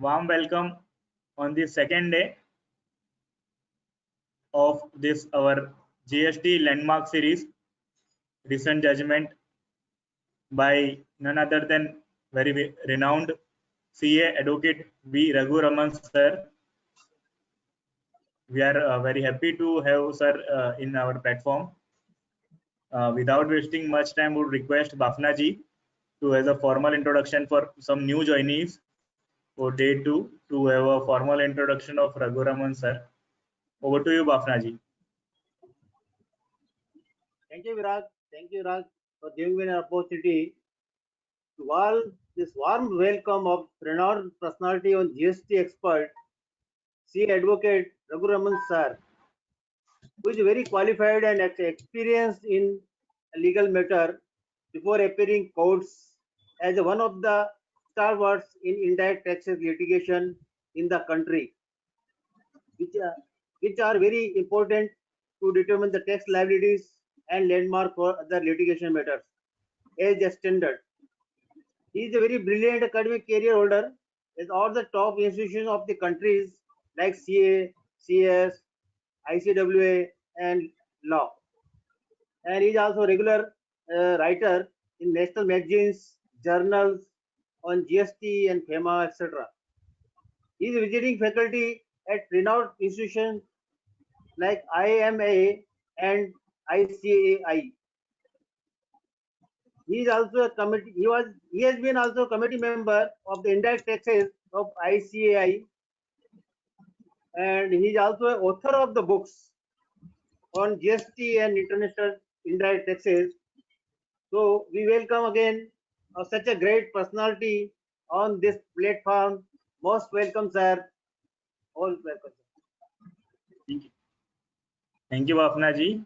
warm welcome on the second day of this our GST landmark series, recent judgment by none other than very renowned CA advocate V. Raghu Raman sir. We are very happy to have sir in our platform. Without wasting much time, would request Bafna ji to as a formal introduction for some new joinees for day 2 to have a formal introduction of Raghu Raman sir. Over to you, Bafna ji. Thank you, Viraj. Thank you, Raj, for giving me an opportunity to all this warm welcome of renowned personality on GST expert, CA advocate Raghu Raman sir, who is very qualified and experienced in a legal matter before appearing courts as one of the stalwarts in indirect taxes litigation in the country, which are very important to determine the tax liabilities and landmark for other litigation matters as the standard. He is a very brilliant academic career holder at all the top institutions of the countries like CA, CS, ICWA, and law. And he is also a regular writer in national magazines, journals on GST and FEMA, etc. He is a visiting faculty at renowned institutions like IMA and ICAI. He is also a committee. He has been also a committee member of the indirect taxes of ICAI, and he is also an author of the books on GST and international indirect taxes. So we welcome again such a great personality on this platform. Most welcome, sir. All welcome. Thank you, Bafna ji.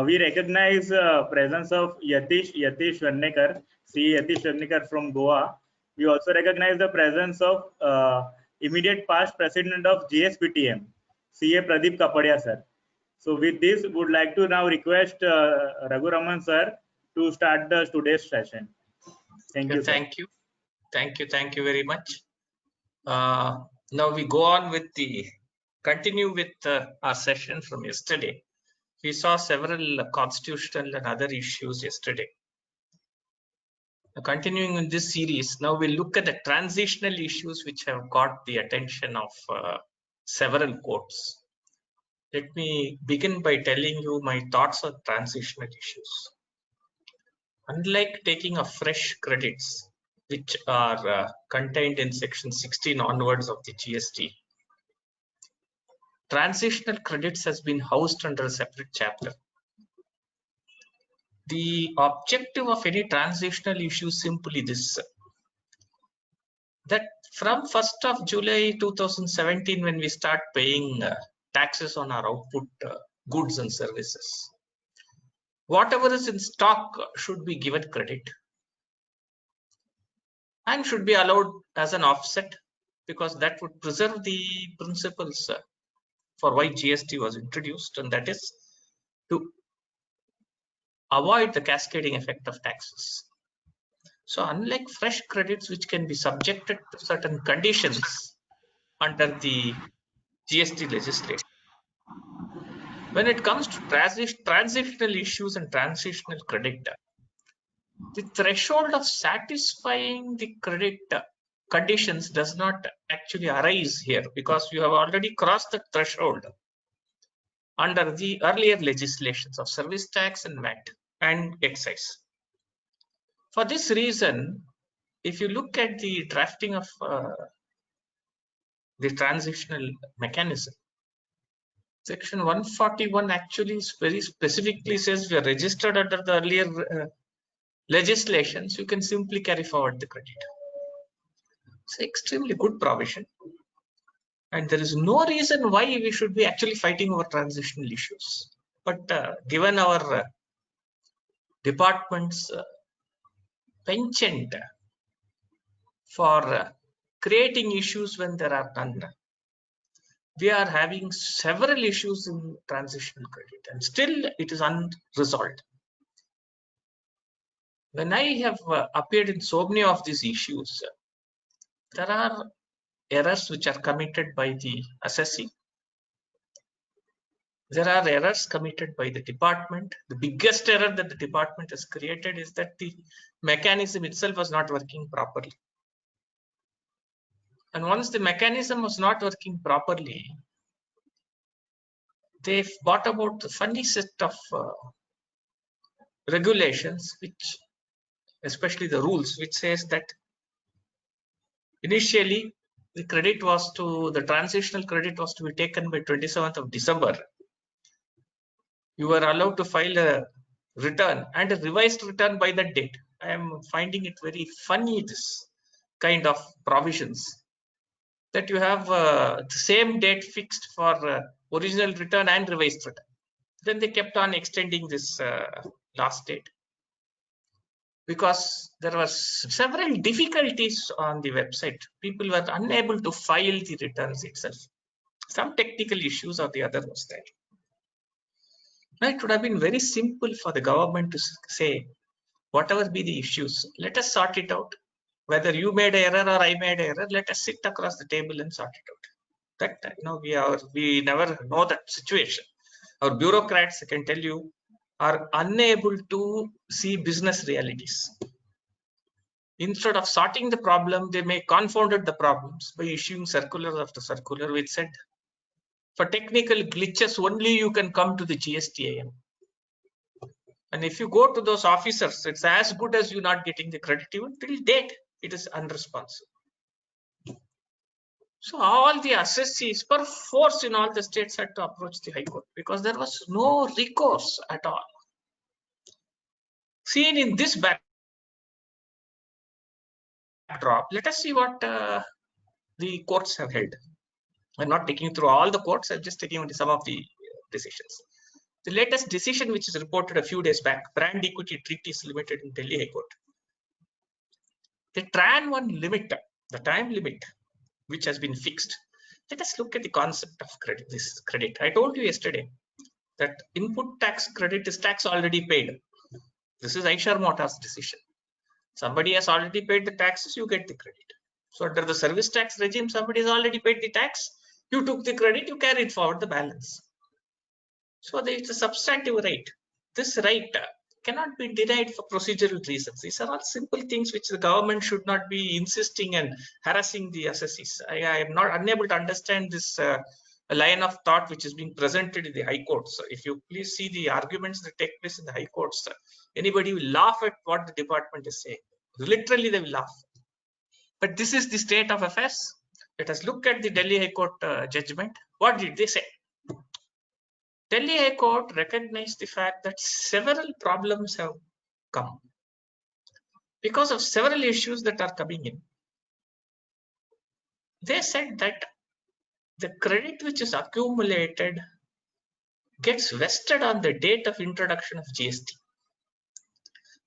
We recognize presence of Yatish Varnekar, CA Yatish Varnekar from Goa. We also recognize the presence of immediate past president of GSPTM, CA Pradeep Kapadia sir. So with this, would like to now request Raghu Raman sir to start the today's session. Thank you. Thank you. Thank you very much. Now we go on with continue with our session from yesterday. We saw several constitutional and other issues yesterday. Continuing in this series, now we'll look at the transitional issues which have got the attention of several courts. Let me begin by telling you my thoughts on transitional issues. Unlike taking a fresh credits, which are contained in section 16 onwards of the GST, transitional credits has been housed under a separate chapter. The objective of any transitional issue is simply this, that from 1st of July 2017, when we start paying taxes on our output goods and services, whatever is in stock should be given credit and should be allowed as an offset, because that would preserve the principles for why GST was introduced, and that is to avoid the cascading effect of taxes. So unlike fresh credits, which can be subjected to certain conditions under the GST legislation, when it comes to transitional issues and transitional credit, the threshold of satisfying the credit conditions does not actually arise here, because you have already crossed the threshold under the earlier legislations of service tax and VAT and excise. For this reason, if you look at the drafting of the transitional mechanism, section 141 actually very specifically says we are registered under the earlier legislations, you can simply carry forward the credit. It's an extremely good provision, and there is no reason why we should be actually fighting over transitional issues. But given our department's penchant for creating issues when there are none, we are having several issues in transitional credit, and still it is unresolved. When I have appeared in so many of these issues, there are errors which are committed by the assessee. There are errors committed by the department. The biggest error that the department has created is that the mechanism itself was not working properly. And once the mechanism was not working properly, they've brought about a funny set of regulations, which, especially the rules, which says that initially the transitional credit was to be taken by 27th of December. You were allowed to file a return and a revised return by that date. I am finding it very funny, this kind of provisions, that you have the same date fixed for original return and revised return. Then they kept on extending this last date, because there were several difficulties on the website. People were unable to file the returns itself. Some technical issues or the other was there. Now, it would have been very simple for the government to say, whatever be the issues, let us sort it out. Whether you made an error or I made an error, let us sit across the table and sort it out. That we never know that situation. Our bureaucrats, I can tell you, are unable to see business realities. Instead of sorting the problem, they may confounded the problems by issuing circular after circular, which said, for technical glitches, only you can come to the GSTIN. And if you go to those officers, it's as good as you not getting the credit. Even till date, it is unresponsive. So all the assessees, per force in all the states, had to approach the High Court, because there was no recourse at all. Seen in this backdrop, let us see what the courts have held. I'm not taking you through all the courts, I'm just taking you some of the decisions. The latest decision, which is reported a few days back, Brand Equity Treaties Limited in Delhi High Court. The TRAN 1 limit, the time limit, which has been fixed. Let us look at the concept of credit. This credit, I told you yesterday that input tax credit is tax already paid. This is Eicher Motors decision. Somebody has already paid the taxes, you get the credit. So under the service tax regime, somebody has already paid the tax, you took the credit, you carried forward the balance. So it's a substantive right. This right cannot be denied for procedural reasons. These are all simple things which the government should not be insisting and harassing the assessees. I am not unable to understand this line of thought which is being presented in the High Courts. If you please see the arguments that take place in the High Courts, anybody will laugh at what the department is saying. Literally, they will laugh. But this is the state of affairs. Let us look at the Delhi High Court judgment. What did they say? Delhi High Court recognized the fact that several problems have come because of several issues that are coming in. They said that the credit which is accumulated gets vested on the date of introduction of GST.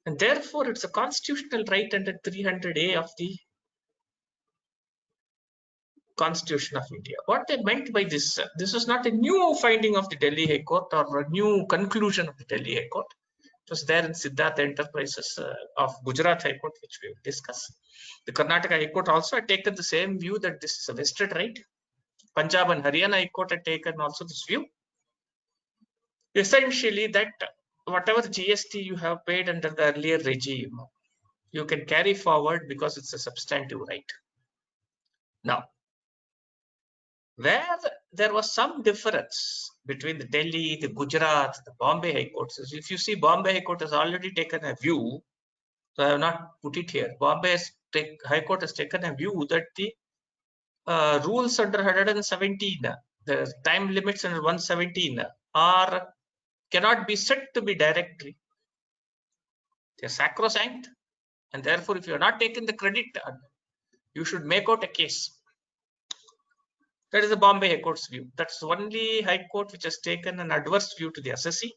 And therefore, it's a constitutional right under 300A of the Constitution of India. What they meant by this was not a new finding of the Delhi High Court or a new conclusion of the Delhi High Court. It was there in Siddharth Enterprises of Gujarat High Court, which we will discuss. The Karnataka High Court also had taken the same view that this is a vested right. Punjab and Haryana High Court had taken also this view. Essentially, that whatever GST you have paid under the earlier regime, you can carry forward because it's a substantive right. Now, where there was some difference between the Delhi, the Gujarat, the Bombay High Courts. If you see, Bombay High Court has already taken a view, so I have not put it here. Bombay High Court has taken a view that the rules under 117, the time limits under 117 cannot be said to be directly. They are sacrosanct, and therefore, if you are not taking the credit, you should make out a case. That is the Bombay High Court's view. That's the only High Court which has taken an adverse view to the assessee.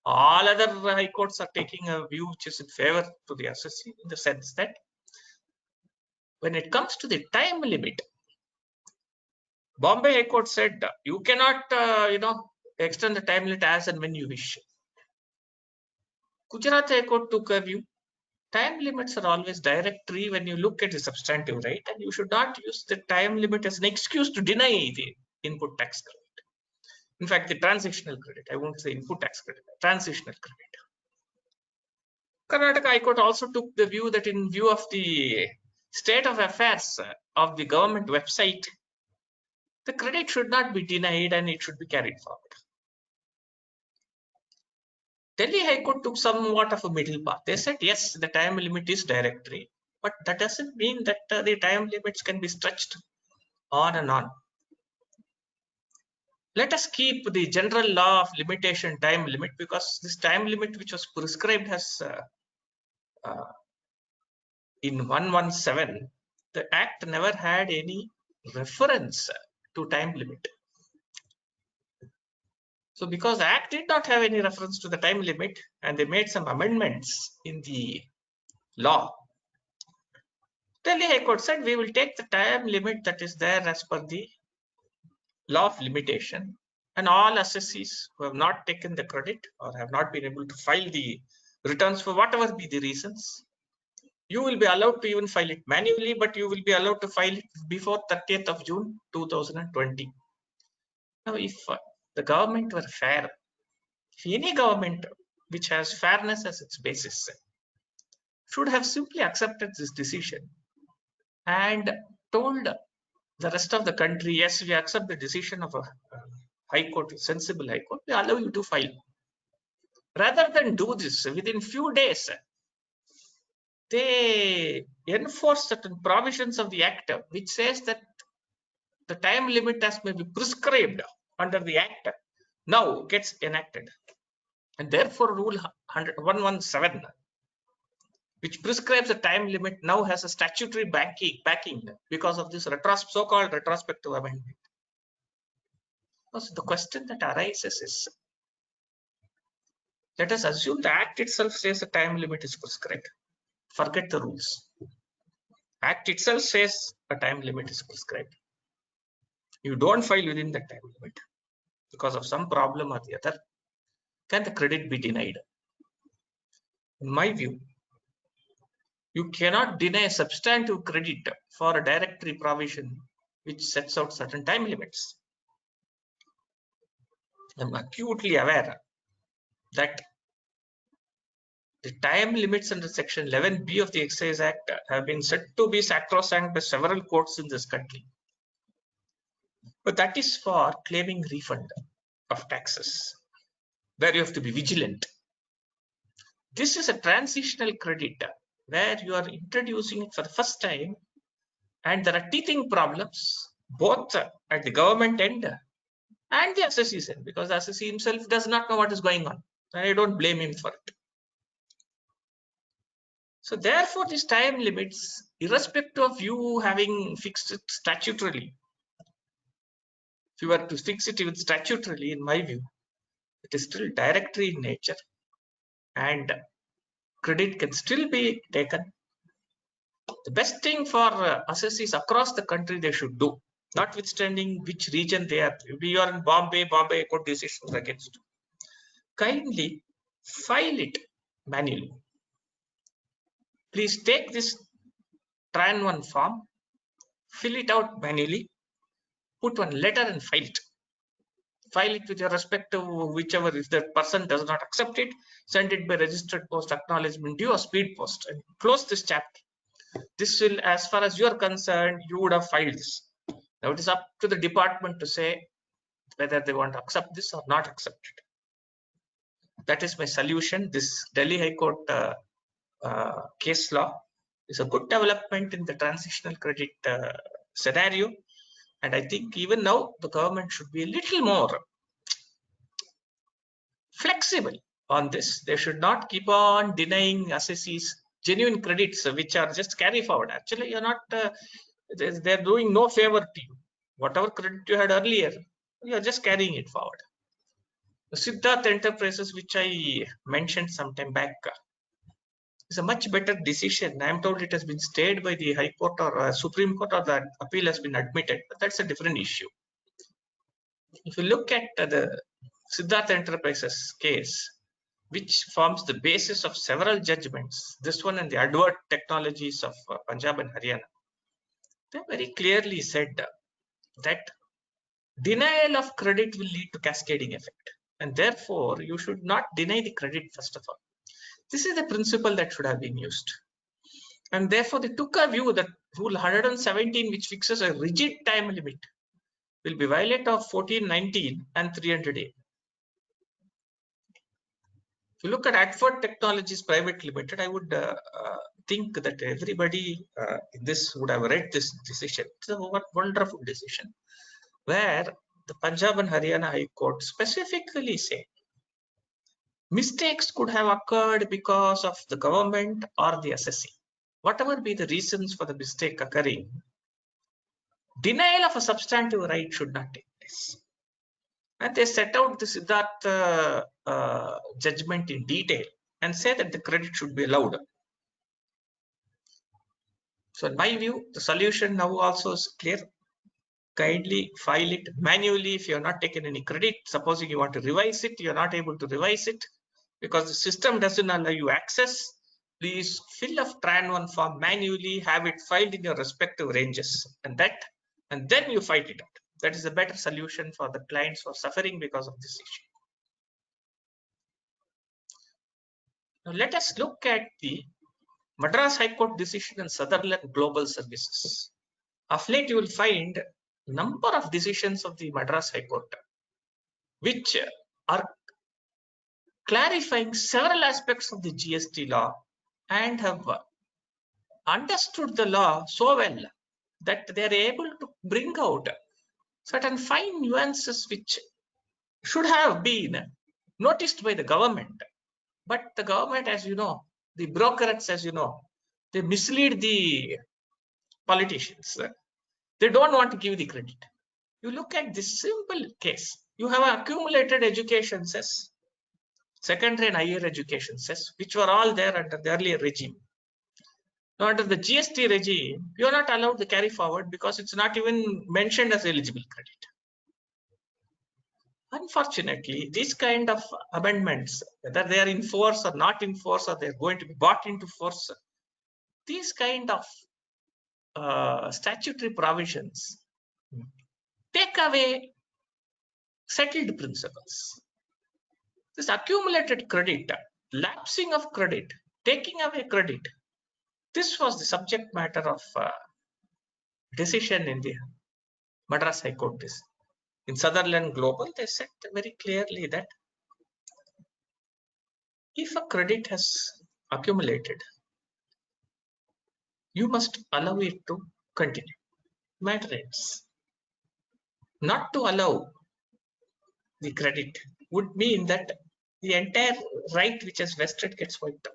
All other High Courts are taking a view which is in favor to the assessee, in the sense that when it comes to the time limit, Bombay High Court said you cannot, extend the time limit as and when you wish. Gujarat High Court took a view time limits are always directory when you look at the substantive right, and you should not use the time limit as an excuse to deny the input tax credit. In fact, the transitional credit, I won't say input tax credit, transitional credit. Karnataka High Court also took the view that in view of the state of affairs of the government website, the credit should not be denied and it should be carried forward. Delhi High Court took somewhat of a middle path. They said, yes, the time limit is directory, but that doesn't mean that the time limits can be stretched on and on. Let us keep the general law of limitation time limit, because this time limit which was prescribed as in 117, the Act never had any reference to time limit. So because the Act did not have any reference to the time limit and they made some amendments in the law, Delhi High Court said we will take the time limit that is there as per the law of limitation, and all assessees who have not taken the credit or have not been able to file the returns for whatever be the reasons, you will be allowed to even file it manually, but you will be allowed to file it before 30th of June 2020. Now, if the government were fair, if any government which has fairness as its basis should have simply accepted this decision and told the rest of the country, yes, we accept the decision of a high court, a sensible high court, we allow you to file. Rather than do this within few days, they enforce certain provisions of the Act which says that the time limit as may be prescribed under the Act now gets enacted. And therefore, Rule 117, which prescribes a time limit, now has a statutory backing because of this so-called retrospective amendment. So the question that arises is, let us assume the Act itself says a time limit is prescribed. Forget the rules. Act itself says a time limit is prescribed. You don't file within that time limit because of some problem or the other, can the credit be denied? In my view, you cannot deny a substantive credit for a directory provision which sets out certain time limits. I'm acutely aware that the time limits under Section 11B of the Excise Act have been said to be sacrosanct by several courts in this country. But that is for claiming refund of taxes, where you have to be vigilant. This is a transitional credit where you are introducing it for the first time, and there are teething problems both at the government end and the assessee end, because the assessee himself does not know what is going on, and I don't blame him for it. So therefore, these time limits, irrespective of you having fixed it statutorily, if you were to fix it even statutorily, in my view, it is still directory in nature, and credit can still be taken. The best thing for assessees across the country they should do, notwithstanding which region they are. If you are in Bombay court decisions against you, kindly file it manually. Please take this Tran 1 form, fill it out manually, put one letter and file it. File it with your respective whichever, if the person does not accept it, send it by registered post acknowledgement due or speed post, and close this chapter. This will, as far as you are concerned, you would have filed this. Now it is up to the department to say whether they want to accept this or not accept it. That is my solution. This Delhi High Court case law is a good development in the transitional credit scenario. And I think even now the government should be a little more flexible on this. They should not keep on denying assessees genuine credits which are just carry forward. Actually, you're not, they're doing no favor to you. Whatever credit you had earlier, you're just carrying it forward. The Siddharth Enterprises, which I mentioned some time back, is a much better decision. I'm told it has been stayed by the High Court or Supreme Court, or the appeal has been admitted, but that's a different issue. If you look at the Siddharth Enterprises case, which forms the basis of several judgments, this one and the advert technologies of Punjab and Haryana, they very clearly said that denial of credit will lead to cascading effect, and therefore you should not deny the credit first of all. This is the principle that should have been used, and therefore they took a view that Rule 117, which fixes a rigid time limit, will be violate of 1419 and 300A. If you look at Advert Technologies Private Limited, I would think that everybody in this would have read this decision. It's a wonderful decision where the Punjab and Haryana High Court specifically say mistakes could have occurred because of the government or the assessee. Whatever be the reasons for the mistake occurring, denial of a substantive right should not take place. And they set out the Siddharth judgment in detail and say that the credit should be allowed. So in my view, the solution now also is clear. Kindly file it manually if you have not taken any credit. Supposing you want to revise it, you are not able to revise it because the system doesn't allow you access. Please fill a Tran1 form manually, have it filed in your respective ranges, and then you fight it out. That is a better solution for the clients who are suffering because of this issue. Now let us look at the Madras High Court decision in Sutherland Global Services. Of late, you will find number of decisions of the Madras High Court which are clarifying several aspects of the GST law and have understood the law so well that they are able to bring out certain fine nuances which should have been noticed by the government. But the government, as you know, the brokerates, as you know, they mislead the politicians. They don't want to give the credit. You look at this simple case. You have accumulated education cess, secondary and higher education cess, which were all there under the earlier regime. Now, under the GST regime, you are not allowed to carry forward because it's not even mentioned as eligible credit. Unfortunately, these kind of amendments, whether they are in force or not in force, or they're going to be brought into force, these kind of statutory provisions take away settled principles. This accumulated credit, lapsing of credit, taking away credit, this was the subject matter of decision in the Madras High Court. In Sutherland Global, they said very clearly that if a credit has accumulated, you must allow it to continue. Matter is, not to allow the credit would mean that the entire right which is vested gets wiped out.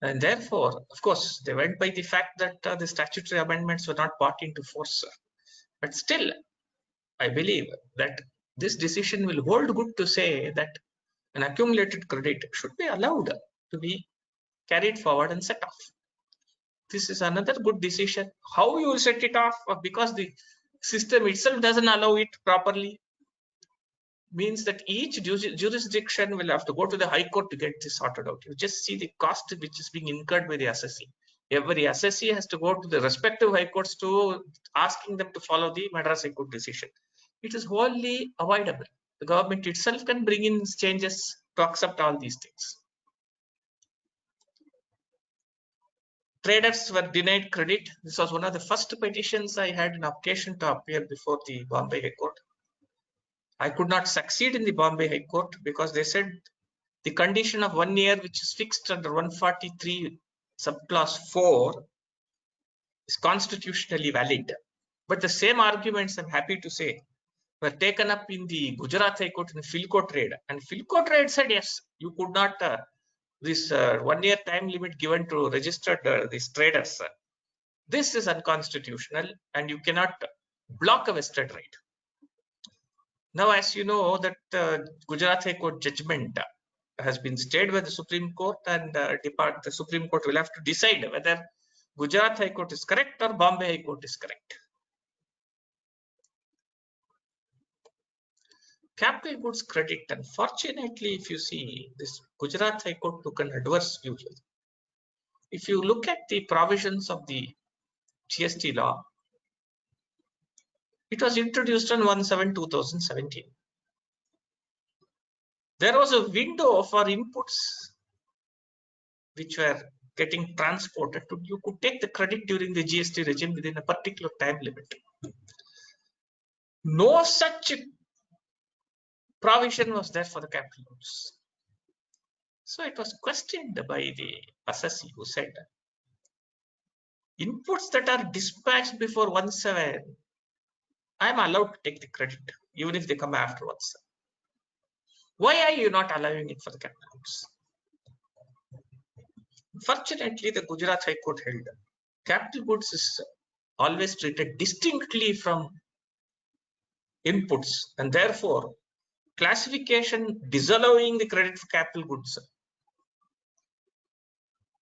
And therefore, of course, they went by the fact that the statutory amendments were not brought into force. But still, I believe that this decision will hold good to say that an accumulated credit should be allowed to be carried forward and set off. This is another good decision. How you will set it off, because the system itself doesn't allow it properly, means that each jurisdiction will have to go to the High Court to get this sorted out. You just see the cost which is being incurred by the assessee. Every assessee has to go to the respective High Courts to asking them to follow the Madras High Court decision. It is wholly avoidable. The government itself can bring in changes to accept all these things. Traders were denied credit. This was one of the first petitions I had an occasion to appear before the Bombay High Court. I could not succeed in the Bombay High Court because they said the condition of 1 year, which is fixed under 143 subclause 4, is constitutionally valid. But the same arguments, I'm happy to say, were taken up in the Gujarat High Court in the Philco trade. And Philco trade said, yes, you could not, this 1 year time limit given to registered these traders. This is unconstitutional and you cannot block a vested right. Now, as you know, that Gujarat High Court judgment has been stayed by the Supreme Court, and the Supreme Court will have to decide whether Gujarat High Court is correct or Bombay High Court is correct. capital goods credit, unfortunately, if you see this, Gujarat High Court took an adverse view. If you look at the provisions of the GST law, it was introduced on 1/7/2017. There was a window for inputs which were getting transported. You could take the credit during the GST regime within a particular time limit. No such provision was there for the capital goods. So it was questioned by the assessee, who said, inputs that are dispatched before 1/7, I'm allowed to take the credit, even if they come after 1/7. Why are you not allowing it for the capital goods? Fortunately, the Gujarat High Court held capital goods is always treated distinctly from inputs, and therefore classification disallowing the credit for capital goods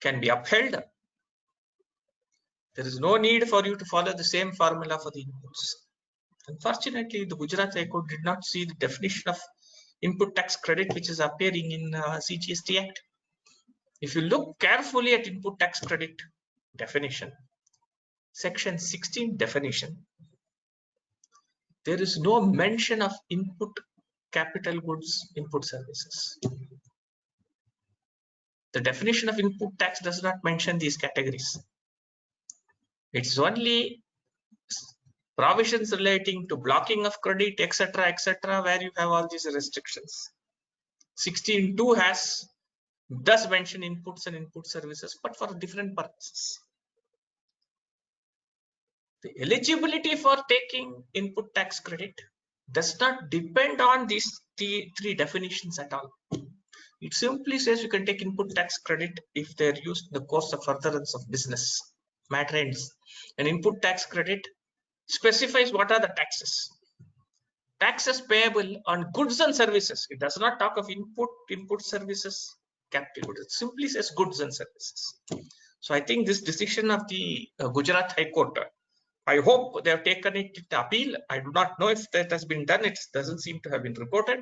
can be upheld. There is no need for you to follow the same formula for the inputs. Unfortunately, the Gujarat High Court did not see the definition of input tax credit which is appearing in CGST Act. If you look carefully at input tax credit definition, section 16 definition, there is no mention of input capital goods, input services. The definition of input tax does not mention these categories. It's only provisions relating to blocking of credit, etc., where you have all these restrictions. 16(2) does mention inputs and input services, but for different purposes. The eligibility for taking input tax credit does not depend on these three definitions at all. It simply says you can take input tax credit if they're used in the course of furtherance of business matter ends. An input tax credit specifies what are the taxes. Taxes payable on goods and services. It does not talk of input services, capital goods. It simply says goods and services. So I think this decision of the Gujarat High Court, I hope they have taken it to appeal. I do not know if that has been done. It doesn't seem to have been reported.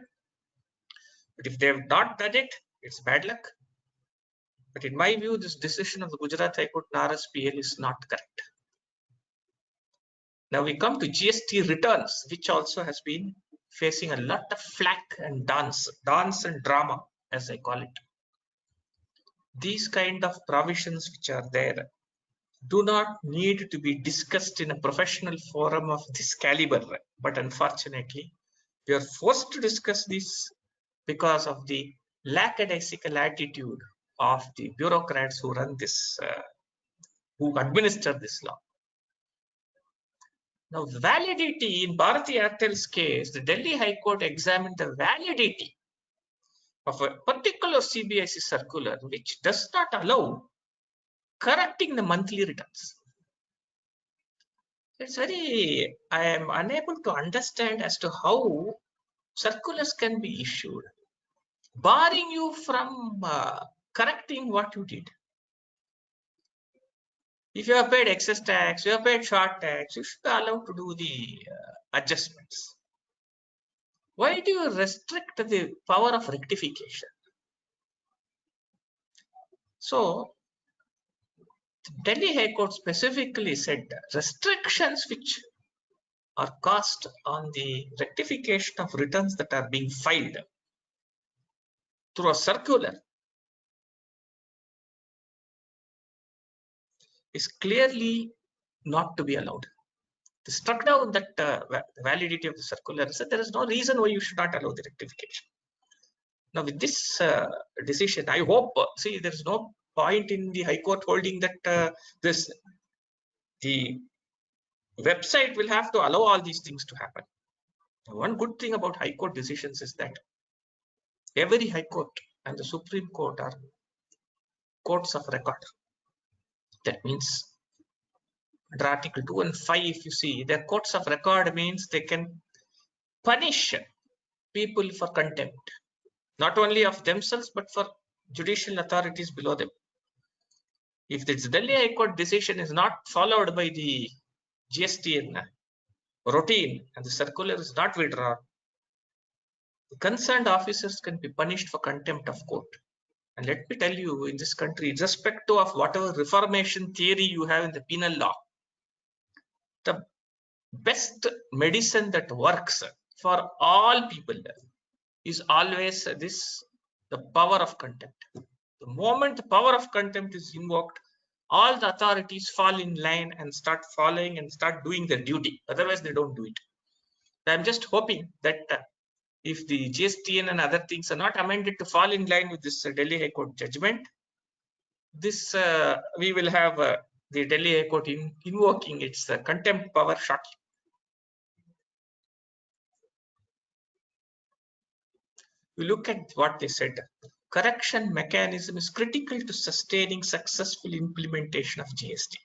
But if they have not done it, it's bad luck. But in my view, this decision of the Gujarat High Court and RSPL is not correct. Now we come to GST returns, which also has been facing a lot of flack and dance and drama, as I call it. These kind of provisions which are there do not need to be discussed in a professional forum of this caliber. But unfortunately, we are forced to discuss this because of the lackadaisical attitude of the bureaucrats who run this, who administer this law. Now, the validity in Bharati Airtel's case, the Delhi High Court examined the validity of a particular CBIC circular which does not allow correcting the monthly returns. It's very, I am unable to understand as to how circulars can be issued, barring you from correcting what you did. If you have paid excess tax, you have paid short tax, you should be allowed to do the adjustments. Why do you restrict the power of rectification? So, Delhi High Court specifically said restrictions which are cast on the rectification of returns that are being filed through a circular is clearly not to be allowed. They struck down that validity of the circular and said there is no reason why you should not allow the rectification. Now with this decision, I hope, see, there is no point in the High Court holding that the website will have to allow all these things to happen. Now, one good thing about High Court decisions is that every High Court and the Supreme Court are courts of record. That means under Article 2 and 5, if you see, the courts of record means they can punish people for contempt, not only of themselves, but for judicial authorities below them. If the Delhi High Court decision is not followed by the GSTN routine and the circular is not withdrawn, concerned officers can be punished for contempt of court. And let me tell you, in this country, irrespective of whatever reformation theory you have in the penal law, the best medicine that works for all people is always the power of contempt. The moment the power of contempt is invoked, all the authorities fall in line and start following and start doing their duty. Otherwise, they don't do it. I'm just hoping that if the GSTN and other things are not amended to fall in line with this Delhi High Court judgment, this we will have the Delhi High Court invoking its contempt power shortly. We look at what they said. Correction mechanism is critical to sustaining successful implementation of GST.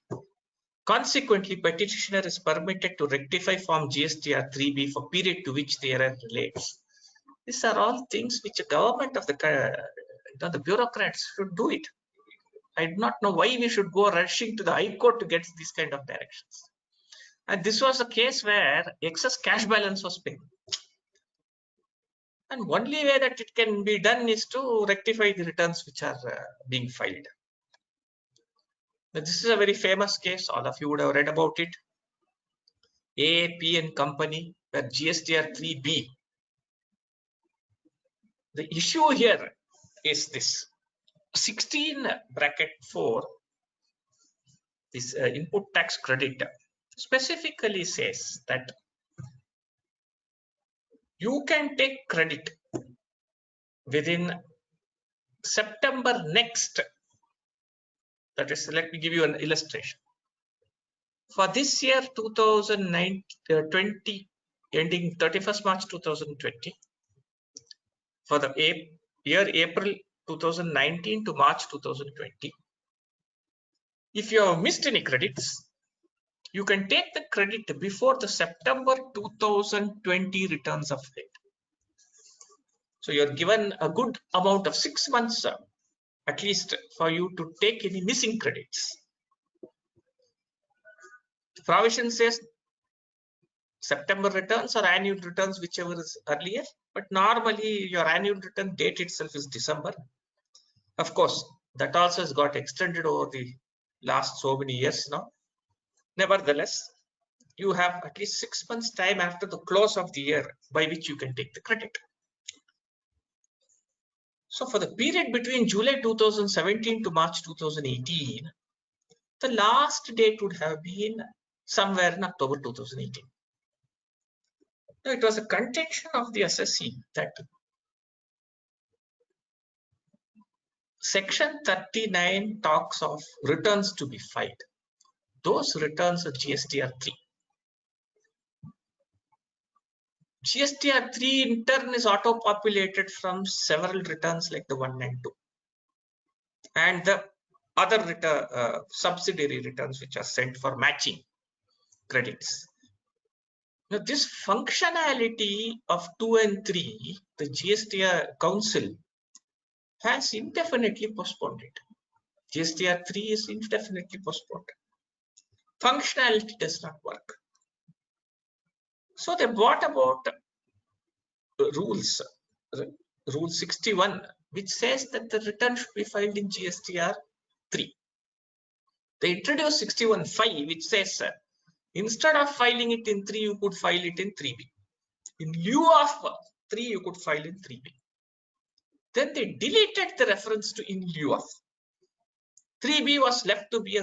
Consequently, petitioner is permitted to rectify Form GSTR 3B for period to which the error relates. These are all things which the government of the bureaucrats should do it. I do not know why we should go rushing to the High Court to get these kind of directions. And this was a case where excess cash balance was paid. And only way that it can be done is to rectify the returns which are being filed. Now, this is a very famous case. All of you would have read about it. AAP and Company, where GSTR 3B. The issue here is this 16(4), this input tax credit specifically says that you can take credit within September next. That is, let me give you an illustration. For this year, 2020, ending 31st March 2020, for the year April 2019 to March 2020, if you have missed any credits, you can take the credit before the September 2020 returns of date. So you're given a good amount of 6 months at least for you to take any missing credits. The provision says September returns or annual returns, whichever is earlier, but normally your annual return date itself is December. Of course, that also has got extended over the last so many years now. Nevertheless, you have at least 6 months time after the close of the year by which you can take the credit. So for the period between July 2017 to March 2018, the last date would have been somewhere in October 2018. Now, it was a contention of the assessee that Section 39 talks of returns to be filed. Those returns are GSTR 3. GSTR 3 in turn is auto-populated from several returns like the 192 and the other subsidiary returns which are sent for matching credits. Now, this functionality of 2 and 3, the GSTR Council has indefinitely postponed it. GSTR 3 is indefinitely postponed. Functionality does not work. So they brought about rules, Rule 61, which says that the return should be filed in GSTR 3. They introduced 61(5), which says instead of filing it in 3, you could file it in 3B. In lieu of 3, you could file in 3B. Then they deleted the reference to in lieu of. 3B was left to be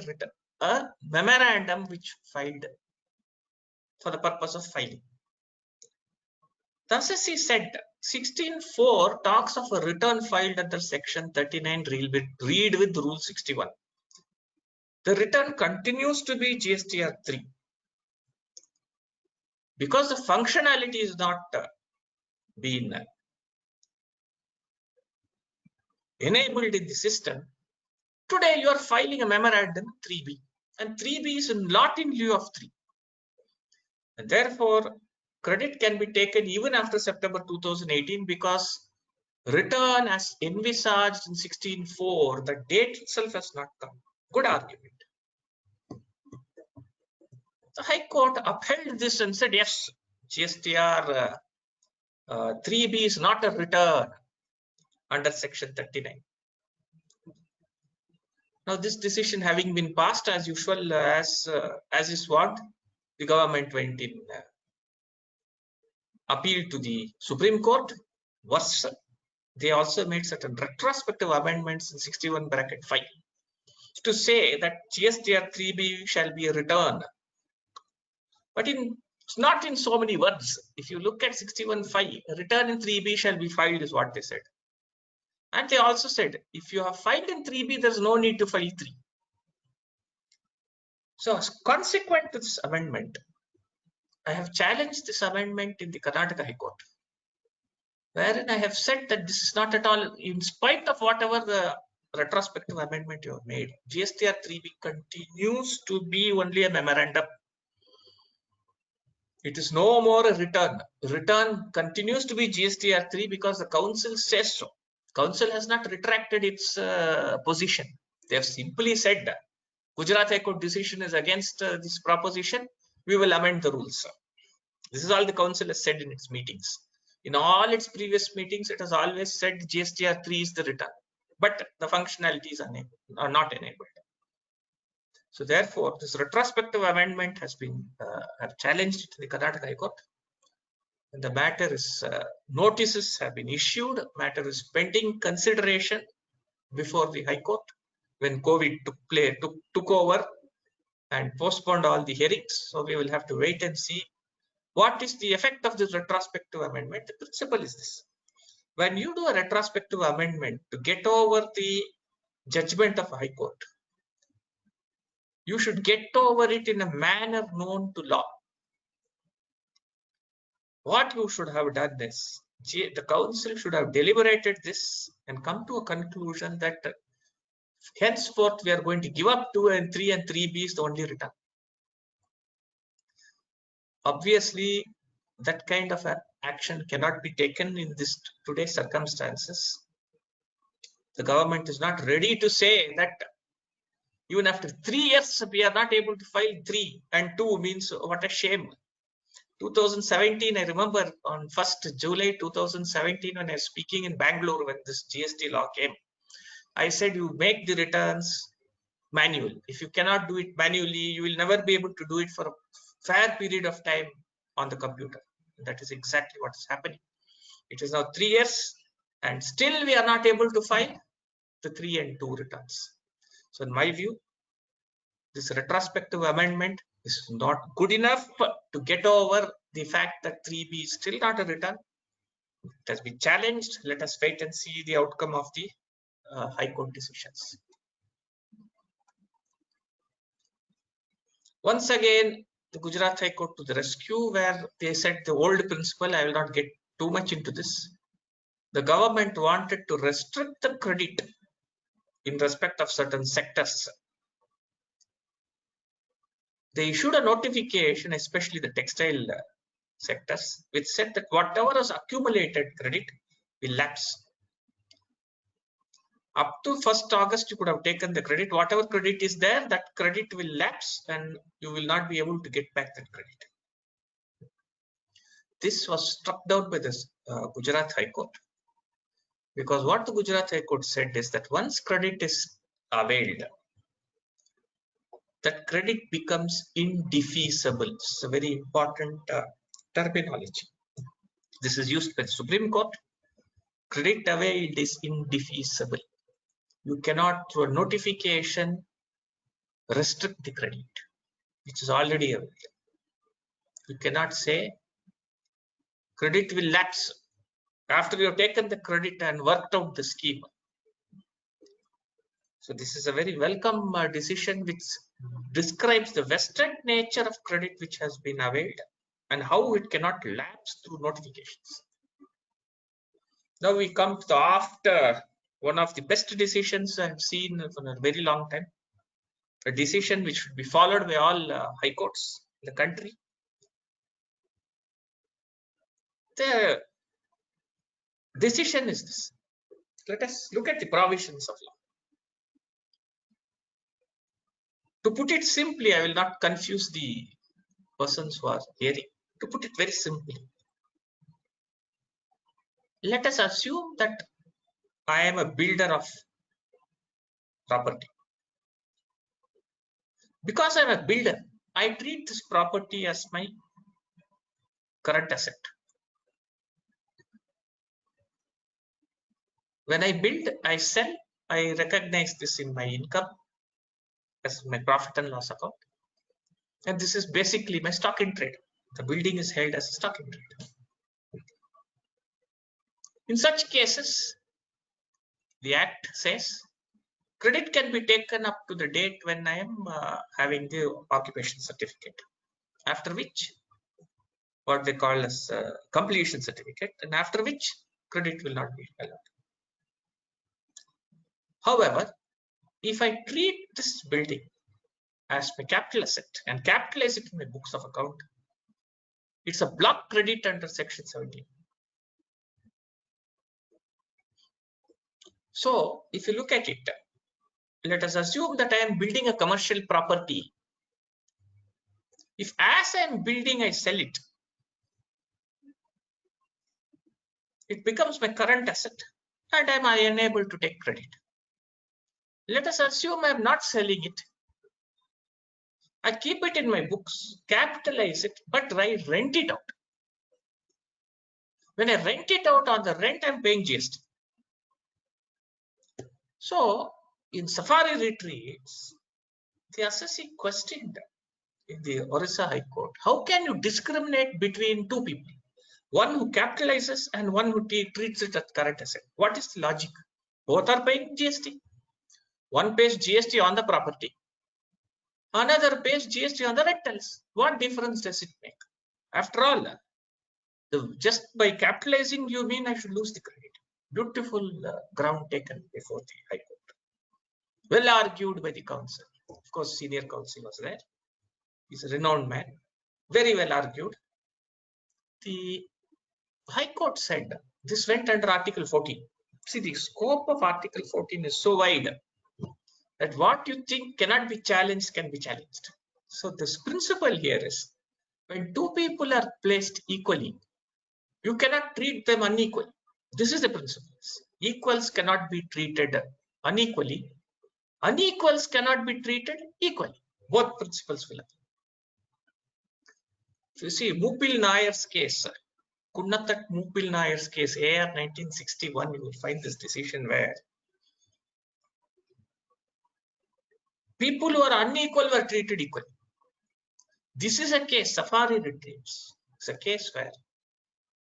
a memorandum which filed for the purpose of filing. Thus, as he said, 16(4) talks of a return filed under Section 39 read with Rule 61. The return continues to be GSTR 3. Because the functionality is not been enabled in the system, today you are filing a memorandum 3B, and 3B is not in lieu of 3. And therefore, credit can be taken even after September 2018 because return as envisaged in 16(4), the date itself has not come. Good argument. The High Court upheld this and said, yes, GSTR 3B is not a return under section 39. Now this decision having been passed as usual, as is what the government went in appeal to the Supreme Court. Worse, they also made certain retrospective amendments in 61(5) to say that GSTR 3B shall be a return. But it's not in so many words. If you look at 61(5), a return in 3B shall be filed is what they said. And they also said, if you have filed in 3B, there's no need to file 3. So consequent to this amendment, I have challenged this amendment in the Karnataka High Court, wherein I have said that this is not at all, in spite of whatever the retrospective amendment you have made, GSTR 3B continues to be only a memorandum. It is no more a return. Return continues to be GSTR 3 because the council says so. Council has not retracted its position. They have simply said that Gujarat High Court decision is against this proposition. We will amend the rules. This is all the council has said in its meetings. In all its previous meetings, it has always said GSTR 3 is the return, but the functionalities are not enabled. So therefore, this retrospective amendment has been challenged to the Karnataka High Court. And the matter is, notices have been issued, matter is pending consideration before the High Court when COVID took over and postponed all the hearings. So we will have to wait and see what is the effect of this retrospective amendment. The principle is this: when you do a retrospective amendment to get over the judgment of a High Court, you should get over it in a manner known to law. What you should have done is, the council should have deliberated this and come to a conclusion that henceforth we are going to give up 2 and 3 and 3B is the only return. Obviously, that kind of action cannot be taken in this today's circumstances. The government is not ready to say that even after 3 years we are not able to file 3 and 2 means what a shame. 2017, I remember on 1st July 2017 when I was speaking in Bangalore when this GST law came, I said you make the returns manual. If you cannot do it manually, you will never be able to do it for a fair period of time on the computer. That is exactly what is happening. It is now 3 years and still we are not able to file the 3 and 2 returns. So in my view, this retrospective amendment is not good enough to get over the fact that 3B is still not a return. It has been challenged. Let us wait and see the outcome of the High Court decisions. Once again, the Gujarat High Court to the rescue, where they said the old principle. I will not get too much into this. The government wanted to restrict the credit in respect of certain sectors. They issued a notification, especially the textile sectors, which said that whatever is accumulated credit will lapse. Up to 1st August, you could have taken the credit. Whatever credit is there, that credit will lapse and you will not be able to get back that credit. This was struck down by the Gujarat High Court, because what the Gujarat High Court said is that once credit is availed, that credit becomes indefeasible. It's a very important terminology. This is used by the Supreme Court. Credit availed is indefeasible. You cannot, through a notification, restrict the credit, which is already available. You cannot say credit will lapse after you have taken the credit and worked out the scheme. So this is a very welcome decision which describes the vested nature of credit which has been availed and how it cannot lapse through notifications. Now we come to after one of the best decisions I have seen for a very long time, a decision which should be followed by all high courts in the country. The decision is this. Let us look at the provisions of law. To put it simply, I will not confuse the persons who are hearing. To put it very simply, let us assume that I am a builder of property. Because I'm a builder, I treat this property as my current asset. When I build, I sell, I recognize this in my income as my profit and loss account. And this is basically my stock in trade. The building is held as a stock in trade. In such cases, the Act says credit can be taken up to the date when I am having the occupation certificate, after which what they call as completion certificate, and after which credit will not be allowed. However, if I treat this building as my capital asset and capitalize it in my books of account, it's a block credit under Section 17. So if you look at it, let us assume that I am building a commercial property. If as I am building, I sell it, it becomes my current asset and I am unable to take credit. Let us assume I am not selling it. I keep it in my books, capitalize it, but I rent it out. When I rent it out, on the rent, I'm paying GST. So in Safari retreats, the assessee questioned in the Orissa High Court, how can you discriminate between two people? One who capitalizes and one who treats it as current asset. What is the logic? Both are paying GST. One pays GST on the property. Another pays GST on the rentals. What difference does it make? After all, just by capitalizing, you mean I should lose the credit. Beautiful ground taken before the High Court. Well argued by the counsel. Of course, senior counsel was there. He's a renowned man. Very well argued. The High Court said this went under Article 14. See, the scope of Article 14 is so wide that what you think cannot be challenged can be challenged. So this principle here is when two people are placed equally, you cannot treat them unequally. This is the principle. Equals cannot be treated unequally. Unequals cannot be treated equally. Both principles will apply. So you see, Mupil Nayar's case, Kunnathat Mupil Nayar's case, AR 1961, you will find this decision where people who are unequal were treated equally. This is a case, Safari retreats. It's a case where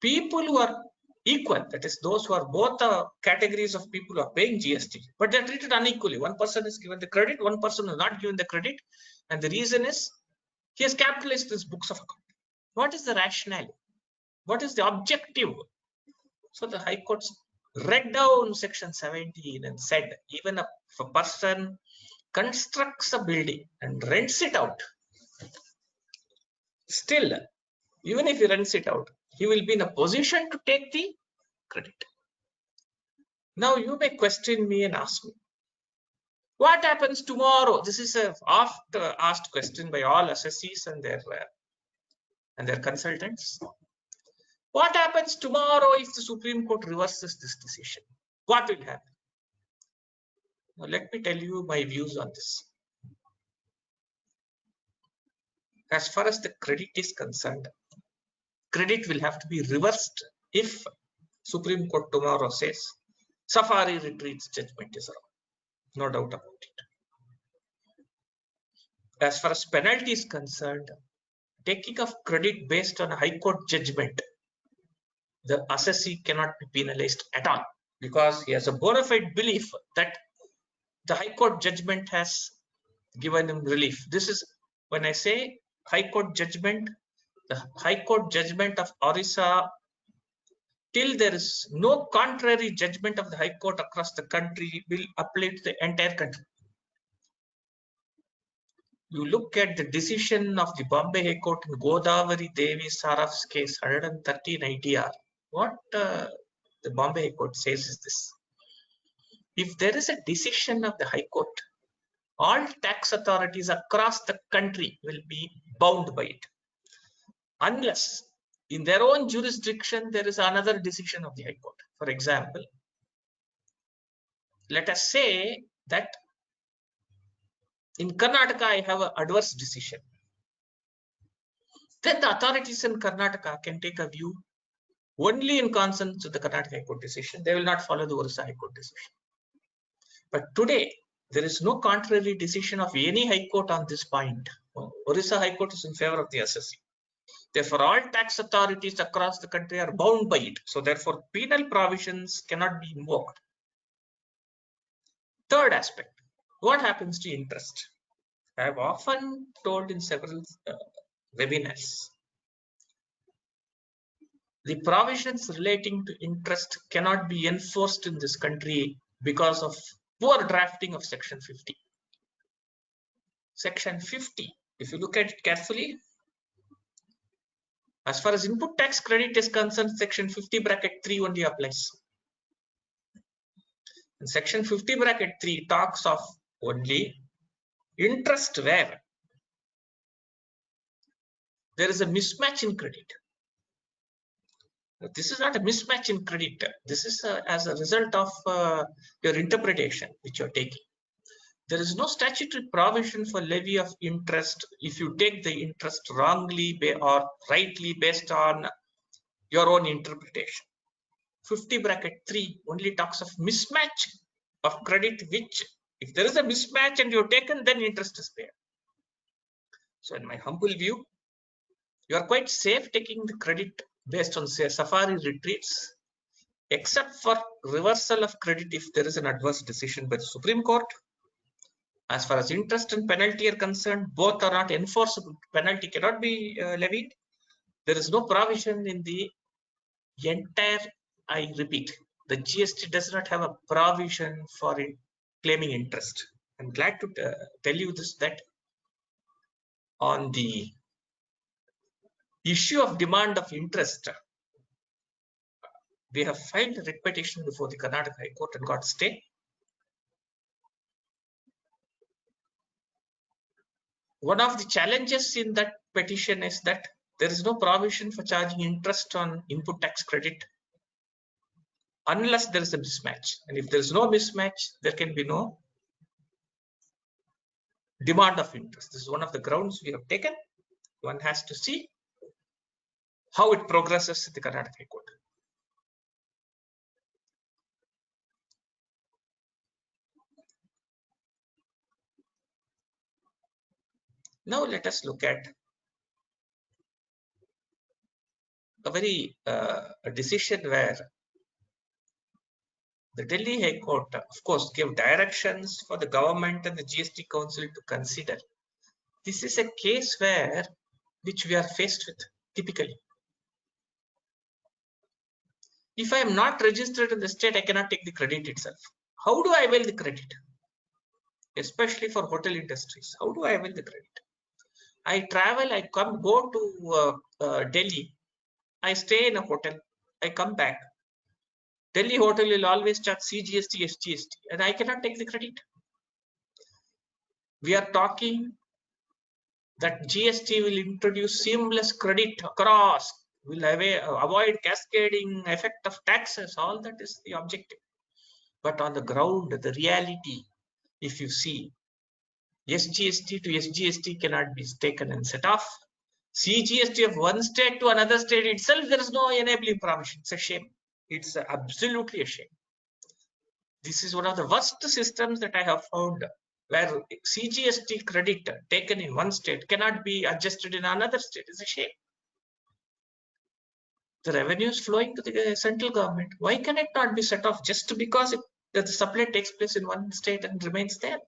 people who are equal, that is those who are both the categories of people who are paying GST, but they're treated unequally. One person is given the credit, one person is not given the credit. And the reason is he has capitalized his books of account. What is the rationale? What is the objective? So the High Court read down Section 17 and said, even if a person constructs a building and rents it out, still, even if he rents it out, he will be in a position to take the credit. Now you may question me and ask me, what happens tomorrow? This is a oft asked question by all assessees and their consultants. What happens tomorrow if the Supreme Court reverses this decision? What will happen? Now let me tell you my views on this. As far as the credit is concerned, credit will have to be reversed if Supreme Court tomorrow says Safari retreats judgment is wrong. No doubt about it. As far as penalty is concerned, taking of credit based on a High Court judgment, the assessee cannot be penalized at all because he has a bona fide belief that the High Court judgment has given him relief. This is when I say High Court judgment, the High Court judgment of Orissa, till there is no contrary judgment of the High Court across the country, will apply to the entire country. You look at the decision of the Bombay High Court in Godavari Devi Saraf's case, 113 ITR. What the Bombay High Court says is this. If there is a decision of the High Court, all tax authorities across the country will be bound by it, unless in their own jurisdiction, there is another decision of the High Court. For example, let us say that in Karnataka, I have an adverse decision. Then the authorities in Karnataka can take a view only in consonance with the Karnataka High Court decision. They will not follow the Orissa High Court decision. But today, there is no contrary decision of any High Court on this point. Orissa High Court is in favor of the assessee. Therefore, all tax authorities across the country are bound by it. So therefore, penal provisions cannot be invoked. Third aspect, what happens to interest? I have often told in several webinars, the provisions relating to interest cannot be enforced in this country because of poor drafting of Section 50. Section 50, if you look at it carefully, as far as input tax credit is concerned, Section 50 bracket 3 only applies. And Section 50 bracket 3 talks of only interest where there is a mismatch in credit. This is not a mismatch in credit. This is as a result of your interpretation which you're taking. There is no statutory provision for levy of interest if you take the interest wrongly or rightly based on your own interpretation. 50 bracket 3 only talks of mismatch of credit, which if there is a mismatch and you're taken, then interest is paid. So in my humble view, you are quite safe taking the credit based on, say, safari retreats, except for reversal of credit if there is an adverse decision by the Supreme Court. As far as interest and penalty are concerned, both are not enforceable. Penalty cannot be levied. There is no provision in the entire, I repeat, the GST does not have a provision for claiming interest. I'm glad to tell you this, that on the issue of demand of interest, we have filed a writ petition before the Karnataka High Court and got stay. One of the challenges in that petition is that there is no provision for charging interest on input tax credit unless there is a mismatch. And if there is no mismatch, there can be no demand of interest. This is one of the grounds we have taken. One has to see how it progresses at the Karnataka High Court. Now let us look at a very a decision where the Delhi High Court, of course, gave directions for the government and the GST Council to consider. This is a case which we are faced with typically. If I am not registered in the state, I cannot take the credit itself. How do I avail the credit? Especially for hotel industries. How do I avail the credit? I travel, I go to Delhi, I stay in a hotel, I come back. Delhi hotel will always charge CGST, SGST, and I cannot take the credit. We are talking that GST will introduce seamless credit across, will avoid cascading effect of taxes. All that is the objective. But on the ground, the reality, if you see, SGST to SGST cannot be taken and set off. CGST of one state to another state itself, there is no enabling provision. It's a shame. It's absolutely a shame. This is one of the worst systems that I have found, where CGST credit taken in one state cannot be adjusted in another state. It's a shame. The revenues flowing to the central government, why can it not be set off just because the supply takes place in one state and remains there?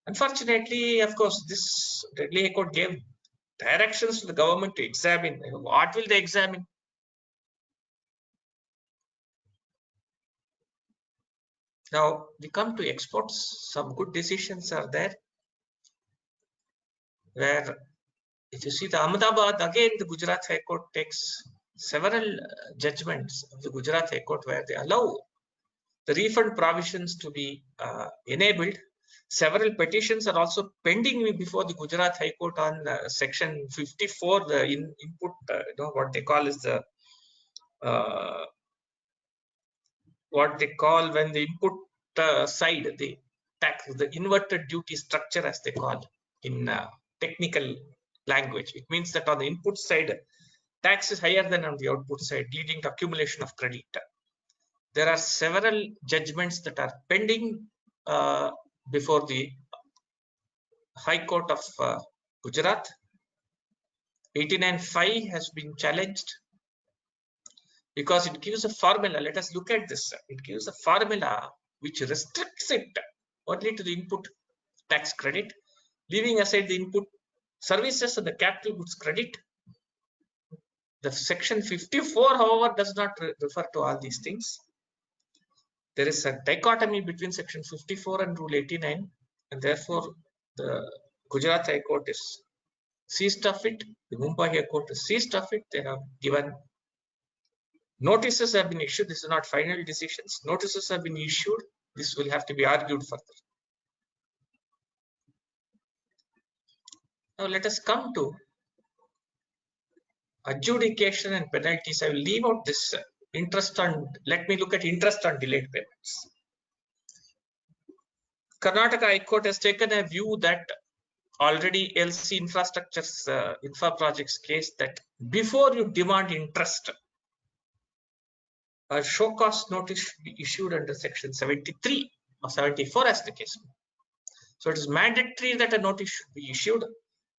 Unfortunately, of course, this Delhi High Court gave directions to the government to examine. What will they examine? Now we come to exports. Some good decisions are there, where if you see the Ahmedabad, again the Gujarat High Court takes several judgments of the Gujarat High Court where they allow the refund provisions to be enabled Several petitions are also pending before the Gujarat High Court on section 54, the input, what they call is the what they call when the input side, the tax, the inverted duty structure, as they call in technical language. It means that on the input side, tax is higher than on the output side, leading to accumulation of credit. There are several judgments that are pending before the High Court of Gujarat. 89.5 has been challenged because it gives a formula. Let us look at this. It gives a formula which restricts it only to the input tax credit, leaving aside the input services and the capital goods credit. The section 54, however, does not refer to all these things. There is a dichotomy between section 54 and rule 89, and therefore the Gujarat High Court is seized of it. The Mumbai High Court is seized of it. They have given notices have been issued. This is not final decisions. Notices have been issued. This will have to be argued further. Now let us come to adjudication and penalties. I will leave out this interest on, let me look at interest on delayed payments. Karnataka High Court has taken a view that already LC Infrastructure's infra projects case, that before you demand interest, a show cause notice should be issued under section 73 or 74 as the case. So it is mandatory that a notice should be issued.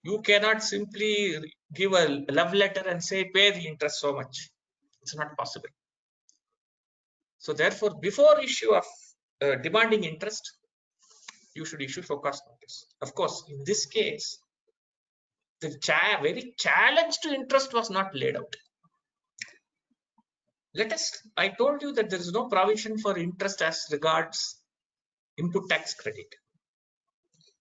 You cannot simply give a love letter and say pay the interest so much. It's not possible. So therefore, before issue of demanding interest, you should issue show cause notice. Of course, in this case, the very challenge to interest was not laid out. I told you that there is no provision for interest as regards input tax credit.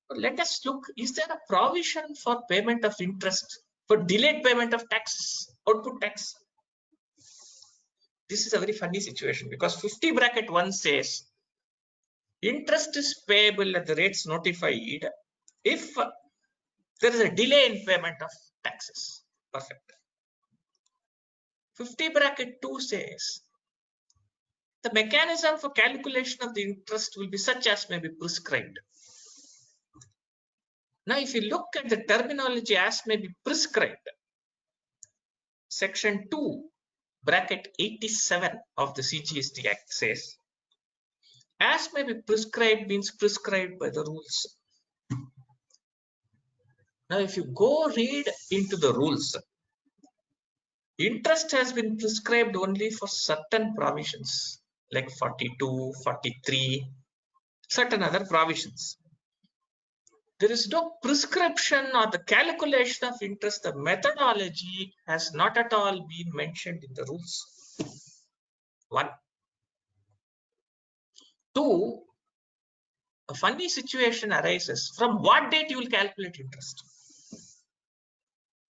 But let us look, is there a provision for payment of interest, for delayed payment of tax, output tax? This is a very funny situation because 50(1) says interest is payable at the rates notified if there is a delay in payment of taxes. Perfect. 50(2) says the mechanism for calculation of the interest will be such as may be prescribed. Now, if you look at the terminology as may be prescribed, section 2(87) of the CGST Act says, as may be prescribed means prescribed by the rules. Now, if you go read into the rules, interest has been prescribed only for certain provisions like 42, 43, certain other provisions. There is no prescription or the calculation of interest. The methodology has not at all been mentioned in the rules. 1. 2, a funny situation arises. From what date you will calculate interest?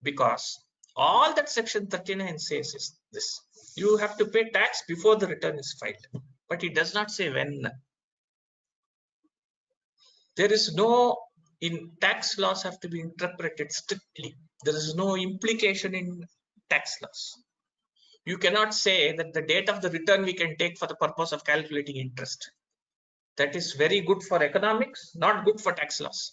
Because all that section 39 says is this: you have to pay tax before the return is filed, but it does not say when. There is no, in tax laws have to be interpreted strictly. There is no implication in tax laws. You cannot say that the date of the return we can take for the purpose of calculating interest. That is very good for economics, not good for tax laws.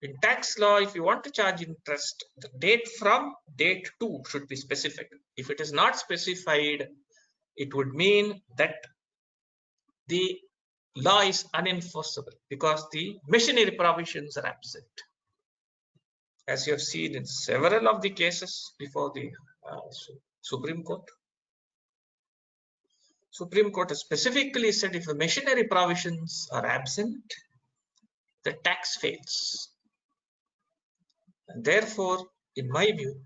In tax law, if you want to charge interest, the date from date to should be specific. If it is not specified, it would mean that the law is unenforceable because the machinery provisions are absent. As you have seen in several of the cases before the Supreme Court. Supreme Court has specifically said if the machinery provisions are absent, the tax fails. And therefore, in my view,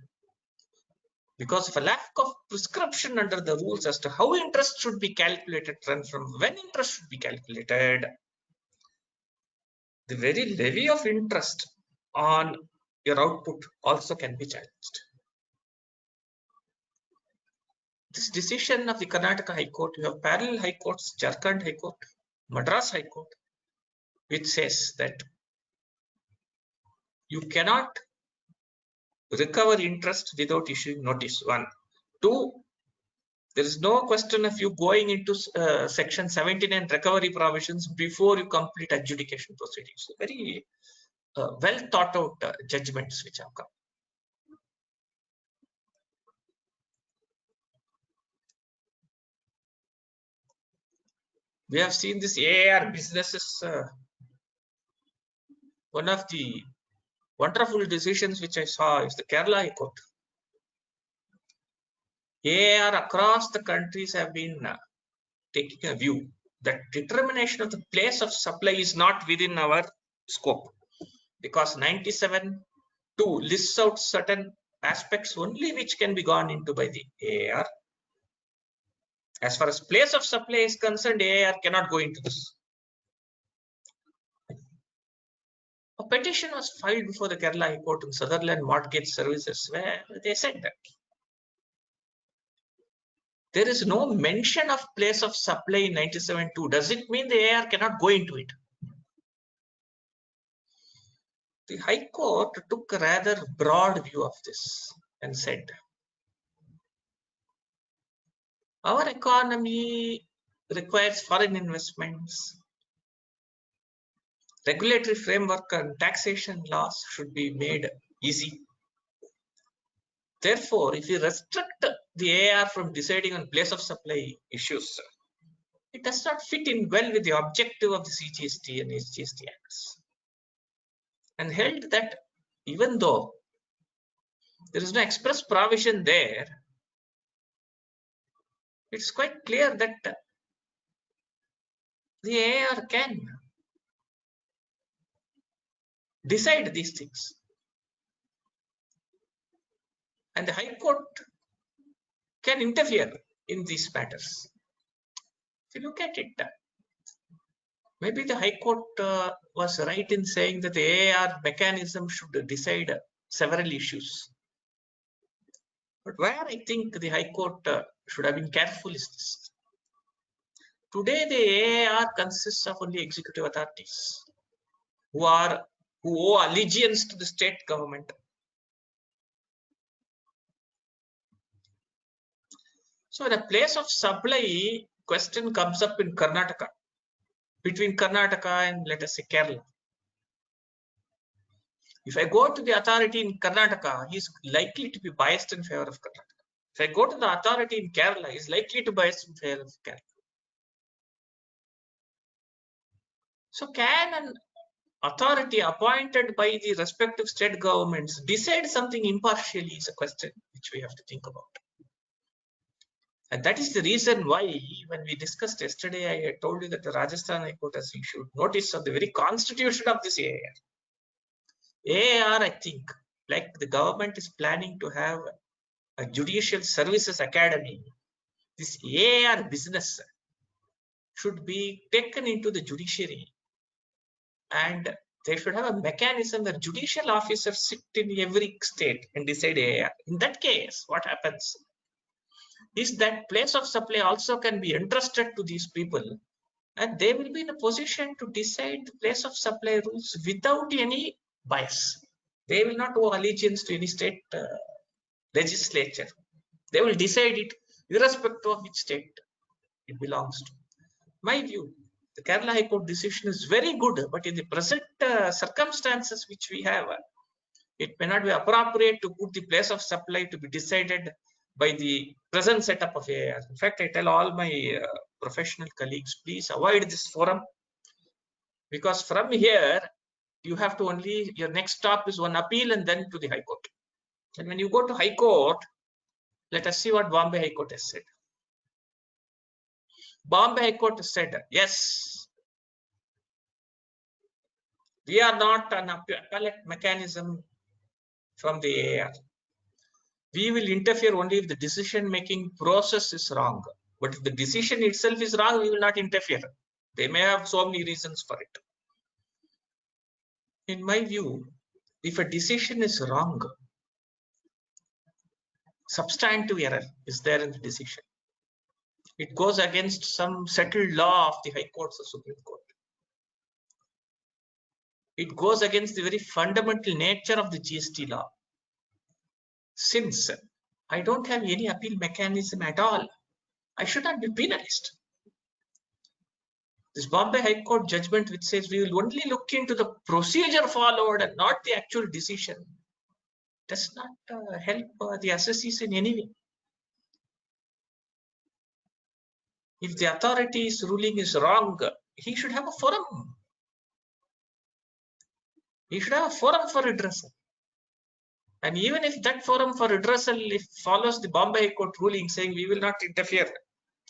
because of a lack of prescription under the rules as to how interest should be calculated and from when interest should be calculated, the very levy of interest on your output also can be challenged. This decision of the Karnataka High Court, you have parallel High Courts, Jharkhand High Court, Madras High Court. which says that you cannot recover interest without issuing notice. 1. 2. There is no question of you going into section 79 recovery provisions before you complete adjudication proceedings. So very well thought out judgments which have come. We have seen this AAR businesses. One of the wonderful decisions which I saw is the Kerala High Court. AAR across the countries have been taking a view that determination of the place of supply is not within our scope, because 97(2) lists out certain aspects only which can be gone into by the AAR. As far as place of supply is concerned, AAR cannot go into this. A petition was filed before the Kerala High Court in Sutherland Mortgage Services, where they said that there is no mention of place of supply in 97(2). Does it mean the AAR cannot go into it? The High Court took a rather broad view of this and said, our economy requires foreign investments. Regulatory framework and taxation laws should be made easy. Therefore, if you restrict the AAR from deciding on place of supply issues, it does not fit in well with the objective of the CGST and SGST Acts. And held that even though there is no express provision there, it's quite clear that the AAR can decide these things. And the High Court can interfere in these matters. If you look at it, maybe the High Court was right in saying that the AAR mechanism should decide several issues. But where I think the High Court should have been careful is this. Today, the AAR consists of only executive authorities who owe allegiance to the state government. So the place of supply question comes up in Karnataka, between Karnataka and let us say Kerala. If I go to the authority in Karnataka, he is likely to be biased in favor of Karnataka. If I go to the authority in Kerala, he is likely to be biased in favor of Kerala. So can an authority appointed by the respective state governments decide something impartially is a question which we have to think about. And that is the reason why, when we discussed yesterday, I told you that the Rajasthan High Court has issued notice of the very constitution of this AAR. AAR, I think, like the government is planning to have a judicial services academy, this AAR business should be taken into the judiciary, and they should have a mechanism where judicial officers sit in every state and decide AAR. In that case, what happens is that place of supply also can be entrusted to these people, and they will be in a position to decide the place of supply rules without any bias. They will not owe allegiance to any state legislature. They will decide it irrespective of which state it belongs to. My view, the Kerala High Court decision is very good, but in the present circumstances which we have, it may not be appropriate to put the place of supply to be decided by the present setup of AAR. In fact, I tell all my professional colleagues, please avoid this forum, because from here, you have to only, your next stop is one appeal and then to the High Court. And when you go to High Court, let us see what Bombay High Court has said. Bombay High Court has said, yes, we are not an appellate mechanism from the AAR. We will interfere only if the decision-making process is wrong. But if the decision itself is wrong, we will not interfere. They may have so many reasons for it. In my view, if a decision is wrong, substantive error is there in the decision. It goes against some settled law of the High Courts or Supreme Court. It goes against the very fundamental nature of the GST law. Since I don't have any appeal mechanism at all, I should not be penalized. This Bombay High Court judgment, which says we will only look into the procedure followed and not the actual decision, does not help the assessees in any way. If the authority's ruling is wrong, he should have a forum. He should have a forum for redressal. And even if that forum for redressal follows the Bombay High Court ruling saying we will not interfere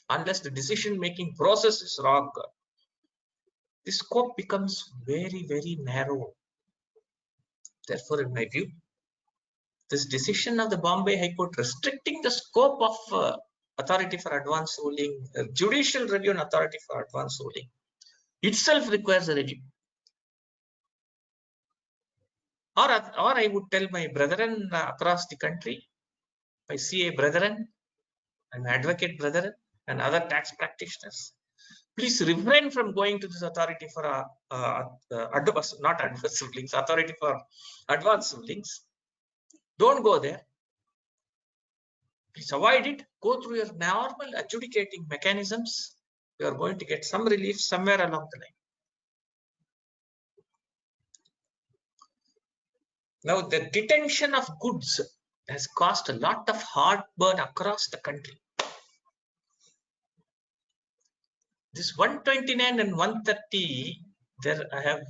unless the decision-making process is wrong, the scope becomes very, very narrow. Therefore, in my view, this decision of the Bombay High Court restricting the scope of authority for advance ruling, judicial review and authority for advance ruling, itself requires a review. Or I would tell my brethren across the country, my CA brethren and advocate brethren and other tax practitioners, please refrain from going to this authority for not adverse rulings, authority for advance rulings. Don't go there. Please avoid it. Go through your normal adjudicating mechanisms. You are going to get some relief somewhere along the line. Now, the detention of goods has caused a lot of heartburn across the country. This 129 and 130, there I have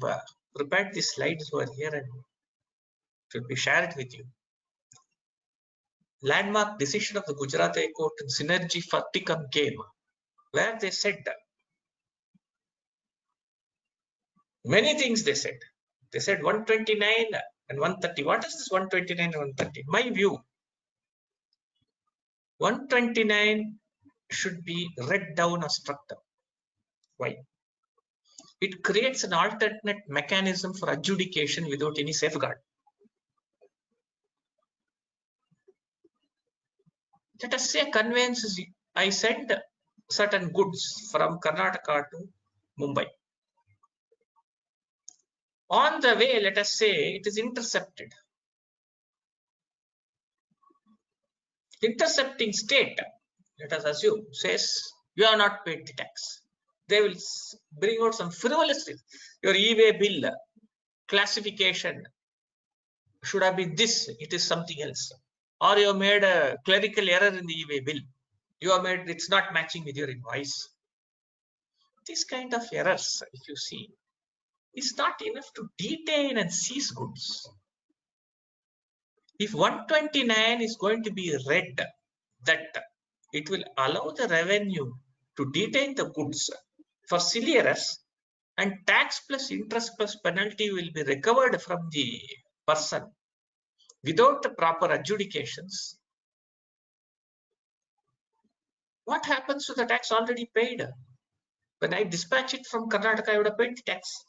prepared the slides over here and it will be shared with you. Landmark decision of the Gujarat High Court in Synergy Faticum game, where they said many things. They said 129 and 130. What is this 129 and 130? My view, 129 should be read down or struck down. Why? It creates an alternate mechanism for adjudication without any safeguard. Let us say conveyances, I send certain goods from Karnataka to Mumbai. On the way, let us say it is intercepted. Intercepting state, let us assume, says you have not paid the tax. They will bring out some frivolous thing. Your e-way bill classification should have been this, it is something else. Or you have made a clerical error in the e-way bill. You have made, it's not matching with your invoice. These kind of errors, if you see, is not enough to detain and seize goods. If 129 is going to be read that it will allow the revenue to detain the goods for silly errors and tax plus interest plus penalty will be recovered from the person without the proper adjudications, what happens to the tax already paid? When I dispatch it from Karnataka, I would have paid the tax.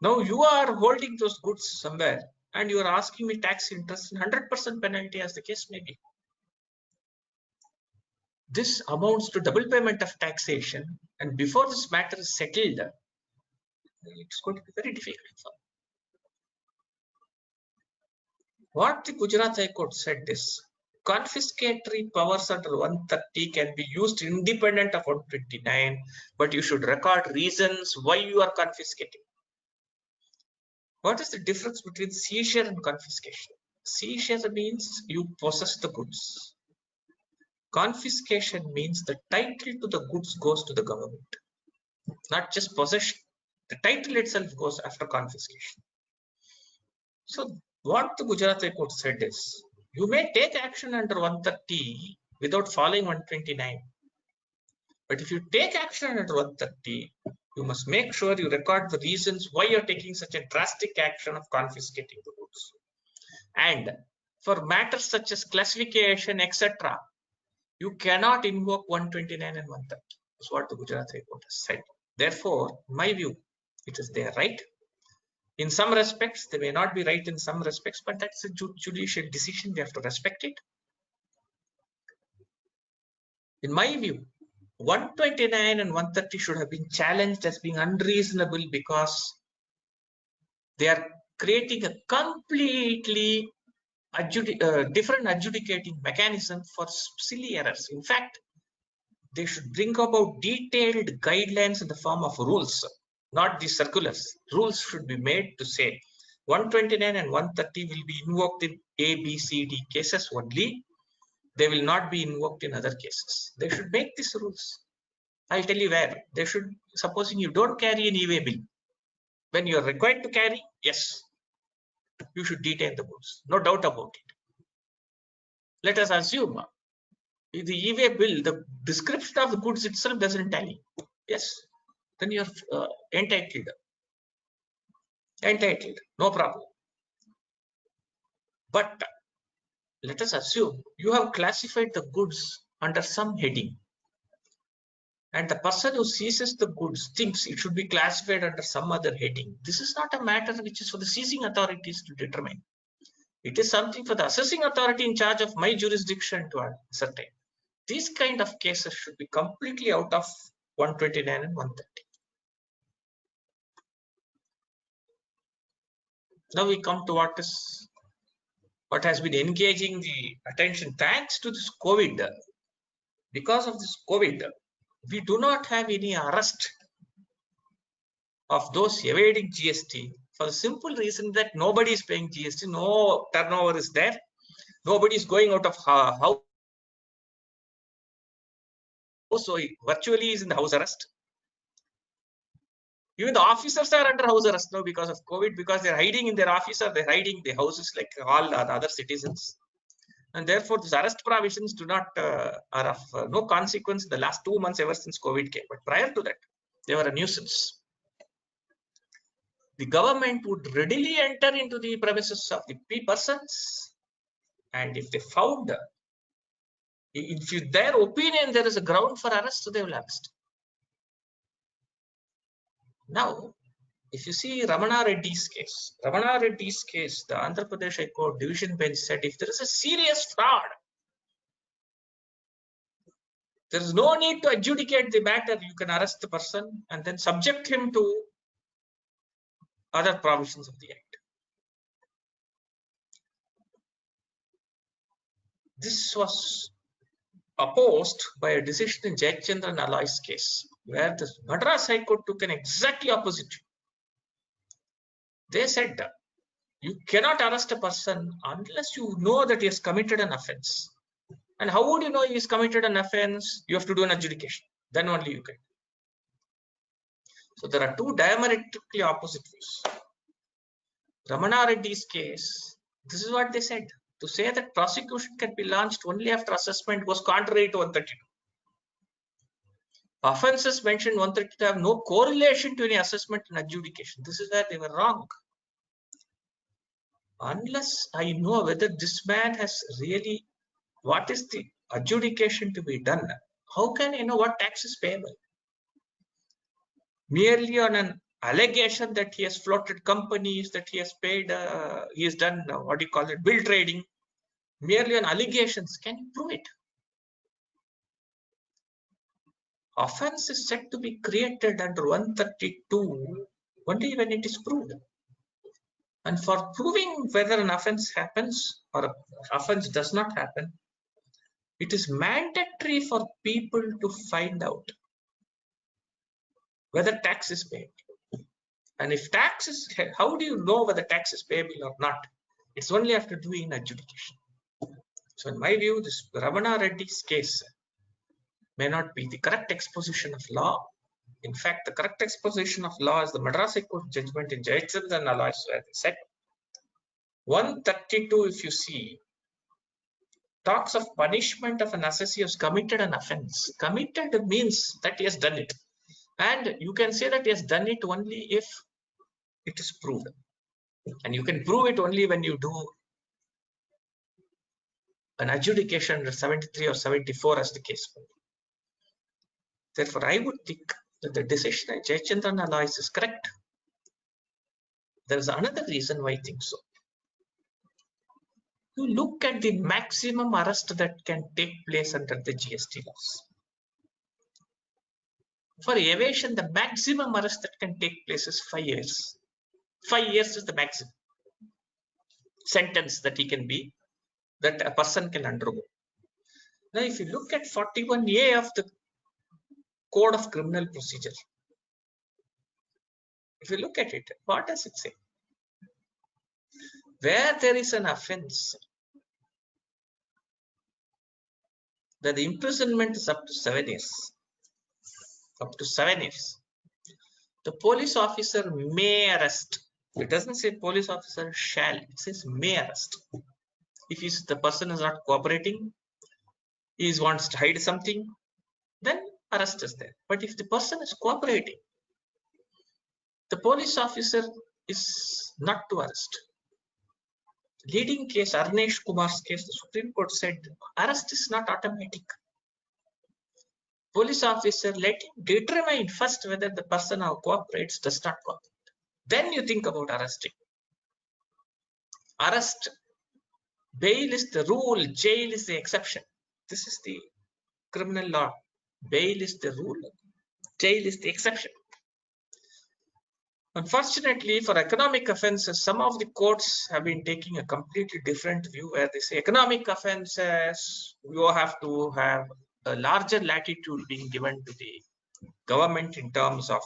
Now you are holding those goods somewhere and you are asking me tax interest and 100% penalty as the case may be. This amounts to double payment of taxation, and before this matter is settled, it's going to be very difficult for me. What the Gujarat High Court said is, confiscatory powers under 130 can be used independent of 129, but you should record reasons why you are confiscating. What is the difference between seizure and confiscation? Seizure means you possess the goods. Confiscation means the title to the goods goes to the government, not just possession. The title itself goes after confiscation. So what the Gujarat High Court said is, you may take action under 130 without following 129. But if you take action under 130, you must make sure you record the reasons why you're taking such a drastic action of confiscating the goods. And for matters such as classification, etc., you cannot invoke 129 and 130. That's what the Gujarat High Court has said. Therefore, in my view, it is their right. In some respects, they may not be right in some respects, but that's a judicial decision. We have to respect it. In my view, 129 and 130 should have been challenged as being unreasonable because They are creating a completely different adjudicating mechanism for silly errors. In fact, they should bring about detailed guidelines in the form of rules, not the circulars. Rules should be made to say 129 and 130 will be invoked in A, B, C, D cases only. They will not be invoked in other cases. They should make these rules. I'll tell you where. They should, supposing you don't carry an e-way bill, when you are required to carry, yes, you should detain the goods. No doubt about it. Let us assume the e-way bill, the description of the goods itself doesn't tally. Yes, then you're entitled. Entitled, no problem. But let us assume you have classified the goods under some heading, and the person who seizes the goods thinks it should be classified under some other heading. This is not a matter which is for the seizing authorities to determine. It is something for the assessing authority in charge of my jurisdiction to ascertain. These kind of cases should be completely out of 129 and 130. Now we come to what has been engaging the attention. Thanks to this COVID, because of this COVID, we do not have any arrest of those evading GST for the simple reason that nobody is paying GST, no turnover is there, nobody is going out of house, so virtually is in the house arrest. Even the officers are under house arrest now because of COVID, because they're hiding in their office or they're hiding the houses like all the other citizens. And therefore, these arrest provisions do not are of no consequence in the last 2 months ever since COVID came. But prior to that, they were a nuisance. The government would readily enter into the premises of the persons, and if they found, if their opinion there is a ground for arrest, so they will arrest. Now, if you see Ramana Reddy's case, the Andhra Pradesh High Court Division Bench said if there is a serious fraud, there is no need to adjudicate the matter. You can arrest the person and then subject him to other provisions of the Act. This was opposed by a decision in Jayachandran Alloy's case, where the Madras High Court took an exactly opposite view. They said that you cannot arrest a person unless you know that he has committed an offense. And how would you know he has committed an offense? You have to do an adjudication. Then only you can. So there are two diametrically opposite views. Ramana Reddy's case, this is what they said. To say that prosecution can be launched only after assessment was contrary to 132. Offenses mentioned 132 have no correlation to any assessment and adjudication. This is where they were wrong. Unless I know whether this man has really, what is the adjudication to be done? How can I know what tax is payable? Merely on an allegation that he has floated companies, that he has paid, he has done, what do you call it, bill trading, merely on allegations, can you prove it? Offense is said to be created under 132 only when it is proved. And for proving whether an offense happens or an offense does not happen, it is mandatory for people to find out whether tax is paid. And if tax is, how do you know whether tax is payable or not? It's only after doing adjudication. So in my view, this Ramana Reddy's case may not be the correct exposition of law. In fact, the correct exposition of law is the Madras High Court judgment in Jayachandran Alloys, where they said 132, if you see, talks of punishment of an assessee who has committed an offense. Committed means that he has done it. And you can say that he has done it only if it is proved. And you can prove it only when you do an adjudication under 73 or 74 as the case may be. Therefore, I would think that the decision at Jayachandran Alloys is correct. There is another reason why I think so. You look at the maximum arrest that can take place under the GST laws. For evasion, the maximum arrest that can take place is 5 years. 5 years is the maximum sentence that a person can undergo. Now, if you look at 41A of the Code of Criminal Procedure, if you look at it, what does it say? Where there is an offense, that the imprisonment is up to 7 years. Up to 7 years. The police officer may arrest. It doesn't say police officer shall, it says may arrest. If the person is not cooperating, he wants to hide something, then arrest is there. But if the person is cooperating, the police officer is not to arrest. Leading case, Arnesh Kumar's case, the Supreme Court said arrest is not automatic. Police officer, let him determine first whether the person who cooperates does not cooperate. Then you think about arresting. Arrest, bail is the rule, jail is the exception. This is the criminal law. Bail is the rule, jail is the exception. Unfortunately, for economic offenses, some of the courts have been taking a completely different view, where they say economic offenses, you have to have a larger latitude being given to the government in terms of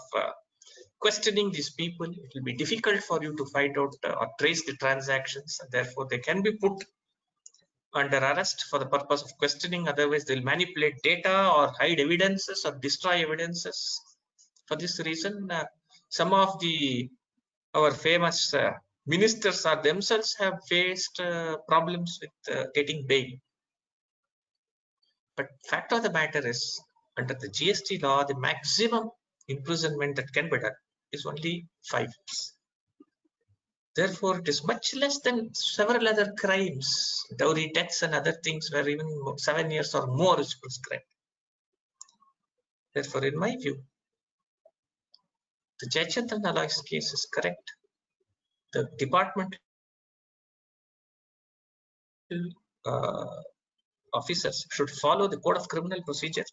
questioning these people. It will be difficult for you to find out or trace the transactions, and therefore they can be put under arrest for the purpose of questioning. Otherwise, they'll manipulate data or hide evidences or destroy evidences. For this reason, some of our famous ministers are themselves have faced problems with getting bail. But fact of the matter is, under the GST law, the maximum imprisonment that can be done is only 5 years. Therefore, it is much less than several other crimes, dowry tax and other things, where even 7 years or more is prescribed. Therefore, in my view, the Jayachandran Alloy's case is correct. The department officers should follow the Code of Criminal Procedure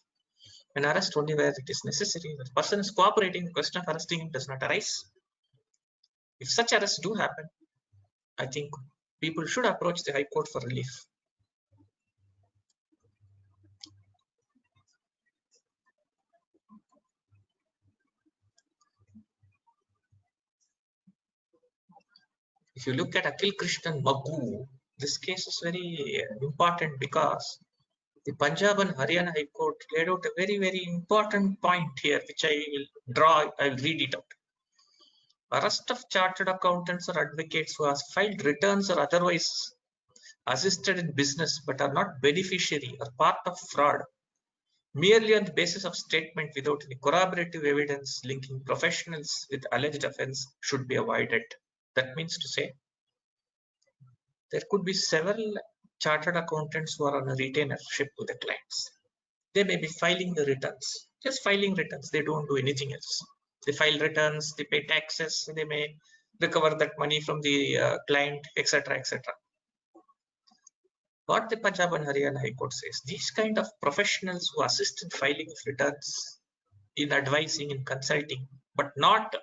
and arrest only where it is necessary. If the person is cooperating, the question of arresting him does not arise. If such arrests do happen, I think people should approach the High Court for relief. If you look at Akhil Krishnan Maggu, this case is very important because the Punjab and Haryana High Court laid out a very, very important point here, which I will read it out. Arrest of chartered accountants or advocates who have filed returns or otherwise assisted in business but are not beneficiary or part of fraud, merely on the basis of statement without any corroborative evidence linking professionals with alleged offense, should be avoided. That means to say, there could be several chartered accountants who are on a retainership with the clients. They may be filing the returns, just filing returns. They don't do anything else. They file returns, they pay taxes, they may recover that money from the client, etc., etc. What the Punjab and Haryana High Court says, these kind of professionals who assist in filing of returns, in advising, in consulting, but not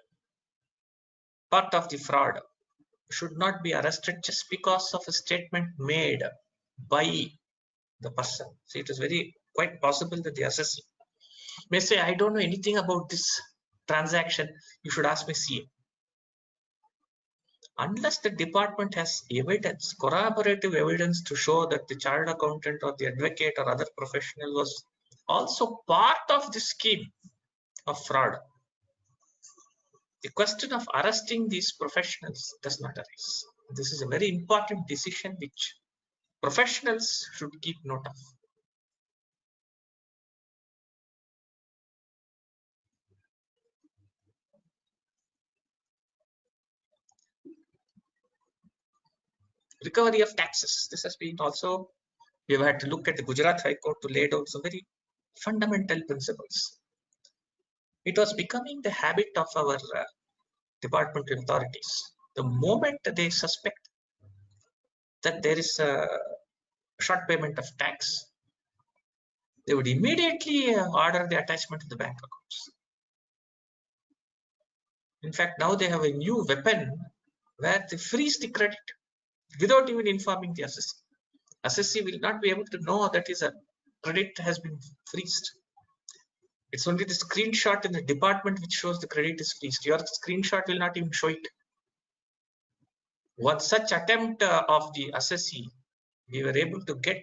part of the fraud, should not be arrested just because of a statement made by the person. So it is quite possible that the assessor may say, I don't know anything about this transaction, you should ask me CA. Unless the department has evidence, corroborative evidence to show that the chartered accountant or the advocate or other professional was also part of the scheme of fraud, the question of arresting these professionals does not arise. This is a very important decision which professionals should keep note of. Recovery of taxes. This has been also, we have had to look at the Gujarat High Court to lay down some very fundamental principles. It was becoming the habit of our departmental authorities. The moment they suspect that there is a short payment of tax, they would immediately order the attachment to the bank accounts. In fact, now they have a new weapon where they freeze the credit without even informing the assessee. Assessee will not be able to know that his credit has been freezed. It's only the screenshot in the department which shows the credit is freezed. Your screenshot will not even show it. One such attempt of the assessee, we were able to get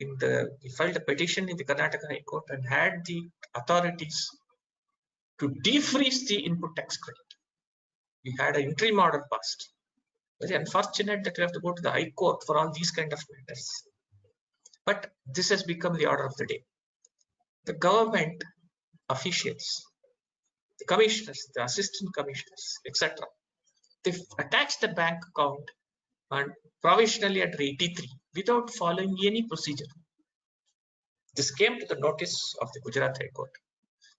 we filed a petition in the Karnataka High Court and had the authorities to defreeze the input tax credit. We had an interim order passed. Very unfortunate that we have to go to the High Court for all these kind of matters. But this has become the order of the day. The government officials, the commissioners, the assistant commissioners, etc., they attached the bank account and provisionally under 83 without following any procedure. This came to the notice of the Gujarat High Court,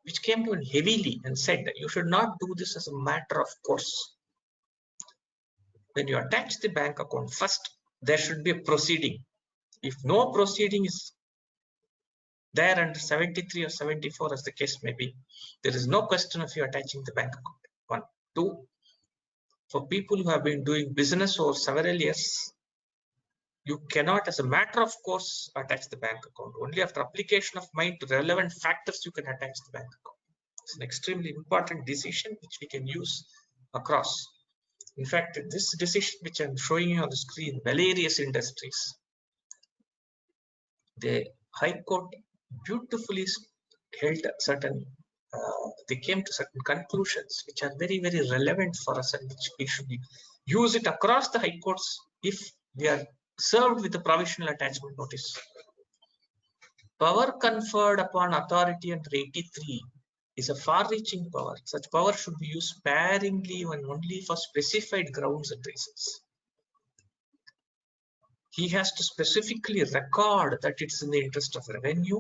which came to it heavily and said that you should not do this as a matter of course. When you attach the bank account, first there should be a proceeding. If no proceeding is there under 73 or 74, as the case may be, there is no question of you attaching the bank account. 1. 2. For people who have been doing business over several years, you cannot, as a matter of course, attach the bank account. Only after application of mind to relevant factors you can attach the bank account. It's an extremely important decision which we can use across. In fact, this decision which I'm showing you on the screen, Valerius Industries, the High Court beautifully held certain, they came to certain conclusions which are very, very relevant for us and which we should use it across the High Courts if we are served with the provisional attachment notice. Power conferred upon authority under 83 is a far-reaching power. Such power should be used sparingly and only for specified grounds and reasons. He has to specifically record that it's in the interest of revenue.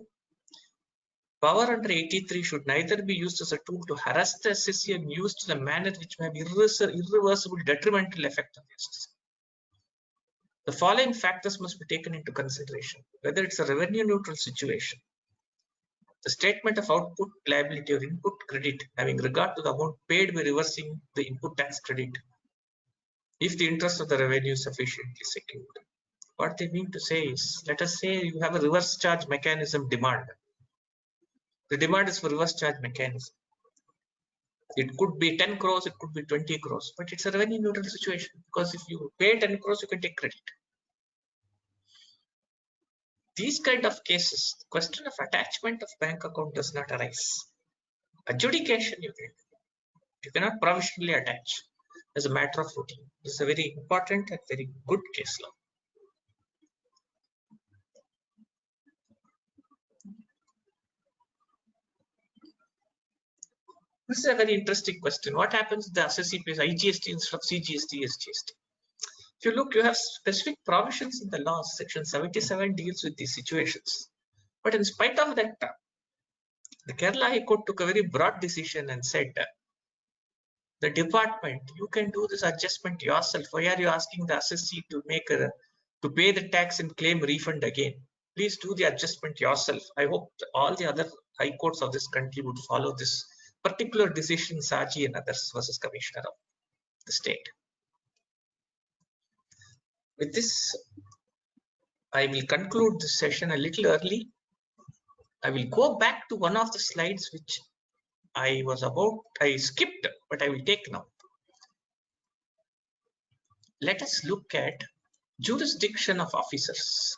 Power under 83 should neither be used as a tool to harass the assessee and used in a manner which may have irreversible detrimental effect on the assessee. The following factors must be taken into consideration. Whether it's a revenue neutral situation, the statement of output liability or input credit having regard to the amount paid by reversing the input tax credit if the interest of the revenue is sufficiently secured. What they mean to say is, let us say you have a reverse charge mechanism demand. The demand is for reverse charge mechanism. It could be 10 crores, it could be 20 crores, but it's a revenue neutral situation because if you pay 10 crores, you can take credit. These kind of cases, the question of attachment of bank account does not arise. Adjudication you can. You cannot provisionally attach as a matter of routine. This is a very important and very good case law. This is a very interesting question. What happens if the assessee pays IGST instead of CGST, SGST? If you look, you have specific provisions in the law. Section 77 deals with these situations. But in spite of that, the Kerala High Court took a very broad decision and said, the department, you can do this adjustment yourself. Why are you asking the assessee to pay the tax and claim refund again? Please do the adjustment yourself. I hope all the other high courts of this country would follow this particular decision, Saji and others versus Commissioner of the State. With this, I will conclude this session a little early. I will go back to one of the slides which I skipped, but I will take now. Let us look at jurisdiction of officers.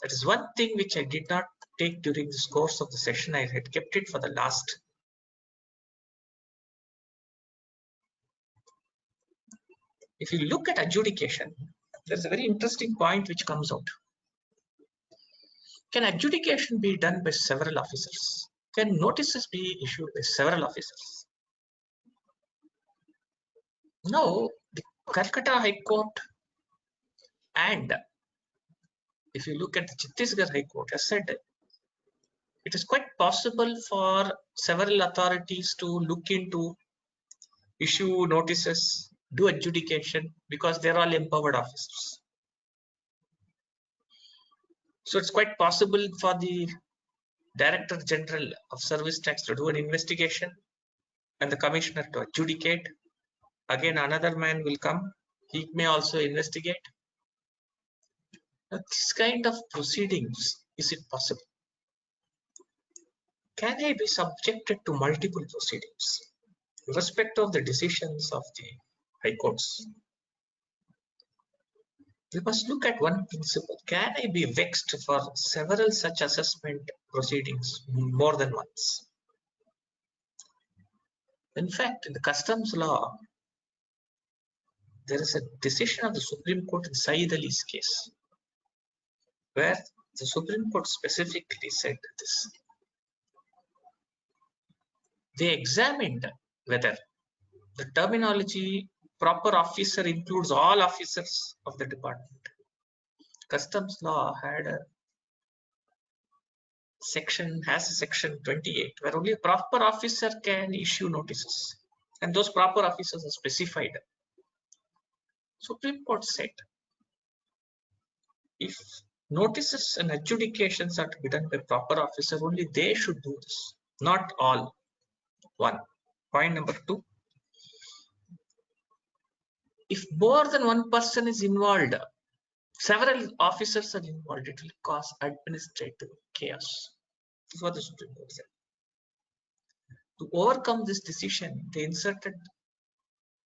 That is one thing which I did not take during this course of the session. I had kept it for the last. If you look at adjudication, there's a very interesting point which comes out. Can adjudication be done by several officers? Can notices be issued by several officers? No, the Calcutta High Court and if you look at the Chhattisgarh High Court has said it is quite possible for several authorities to look into, issue notices, do adjudication because they're all empowered officers. So it's quite possible for the Director General of Service Tax to do an investigation and the Commissioner to adjudicate. again another man will come. He may also investigate. Now, this kind of proceedings, is it possible? Can I be subjected to multiple proceedings, irrespective of the decisions of the high courts? We must look at one principle. Can I be vexed for several such assessment proceedings more than once? In fact, in the customs law, there is a decision of the Supreme Court in Saeed Ali's case, where the Supreme Court specifically said this. They examined whether the terminology proper officer includes all officers of the department. Customs law had a section 28 where only a proper officer can issue notices, and those proper officers are specified. Supreme Court said if notices and adjudications are to be done by proper officer, only they should do this, not all. One. Point number two, if more than one person is involved, several officers are involved, it will cause administrative chaos. This is what the Supreme Court said. To overcome this decision, they inserted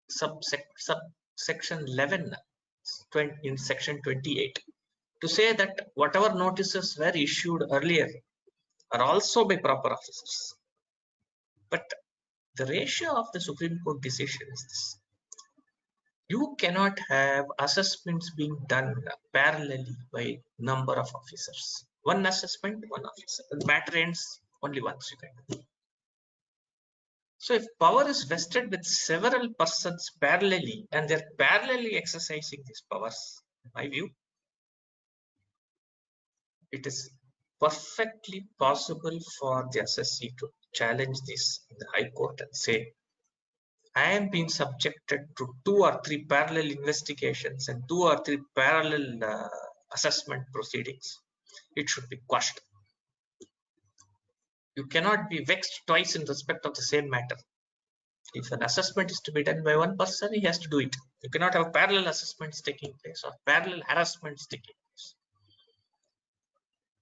subsection 11 in section 28 to say that whatever notices were issued earlier are also by proper officers. But the ratio of the Supreme Court decision is this. You cannot have assessments being done parallelly by number of officers. One assessment, one officer. The matter ends only once you can do. So if power is vested with several persons parallelly and they're parallelly exercising these powers, in my view, it is perfectly possible for the assessee to challenge this in the High Court and say, I am being subjected to 2 or 3 parallel investigations and 2 or 3 parallel assessment proceedings. It should be quashed. You cannot be vexed twice in respect of the same matter. If an assessment is to be done by one person, he has to do it. You cannot have parallel assessments taking place or parallel harassments taking place.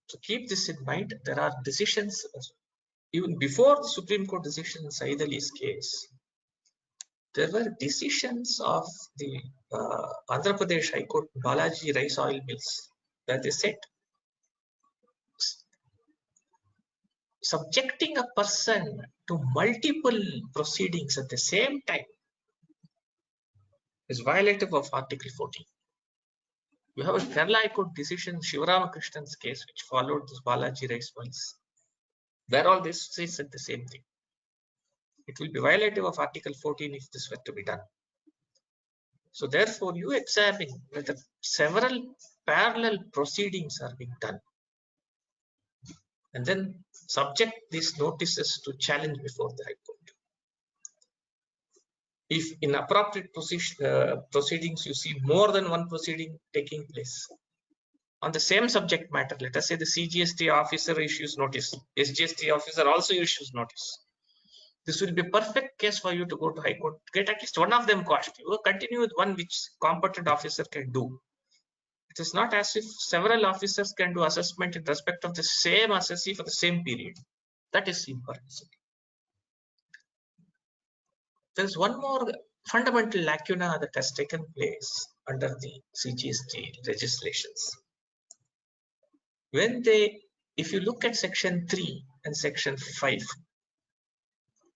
So keep this in mind. There are decisions, even before the Supreme Court decision in Saeed Ali's case, there were decisions of the Andhra Pradesh High Court, Balaji Rice Oil Mills, where they said subjecting a person to multiple proceedings at the same time is violative of Article 14. You have a Kerala High Court decision, Shivaramakrishna's case, which followed this Balaji Rice Mills, where all this says the same thing. It will be violative of Article 14 if this were to be done. So therefore, you examine whether several parallel proceedings are being done, and then subject these notices to challenge before the High Court. If in appropriate proceedings you see more than one proceeding taking place on the same subject matter, let us say the CGST officer issues notice, SGST officer also issues notice. This will be a perfect case for you to go to High Court, get at least one of them quashed. You will continue with one which competent officer can do. It is not as if several officers can do assessment in respect of the same assessee for the same period. That is impermissible. There is one more fundamental lacuna that has taken place under the CGST legislations. If you look at section 3 and section 5,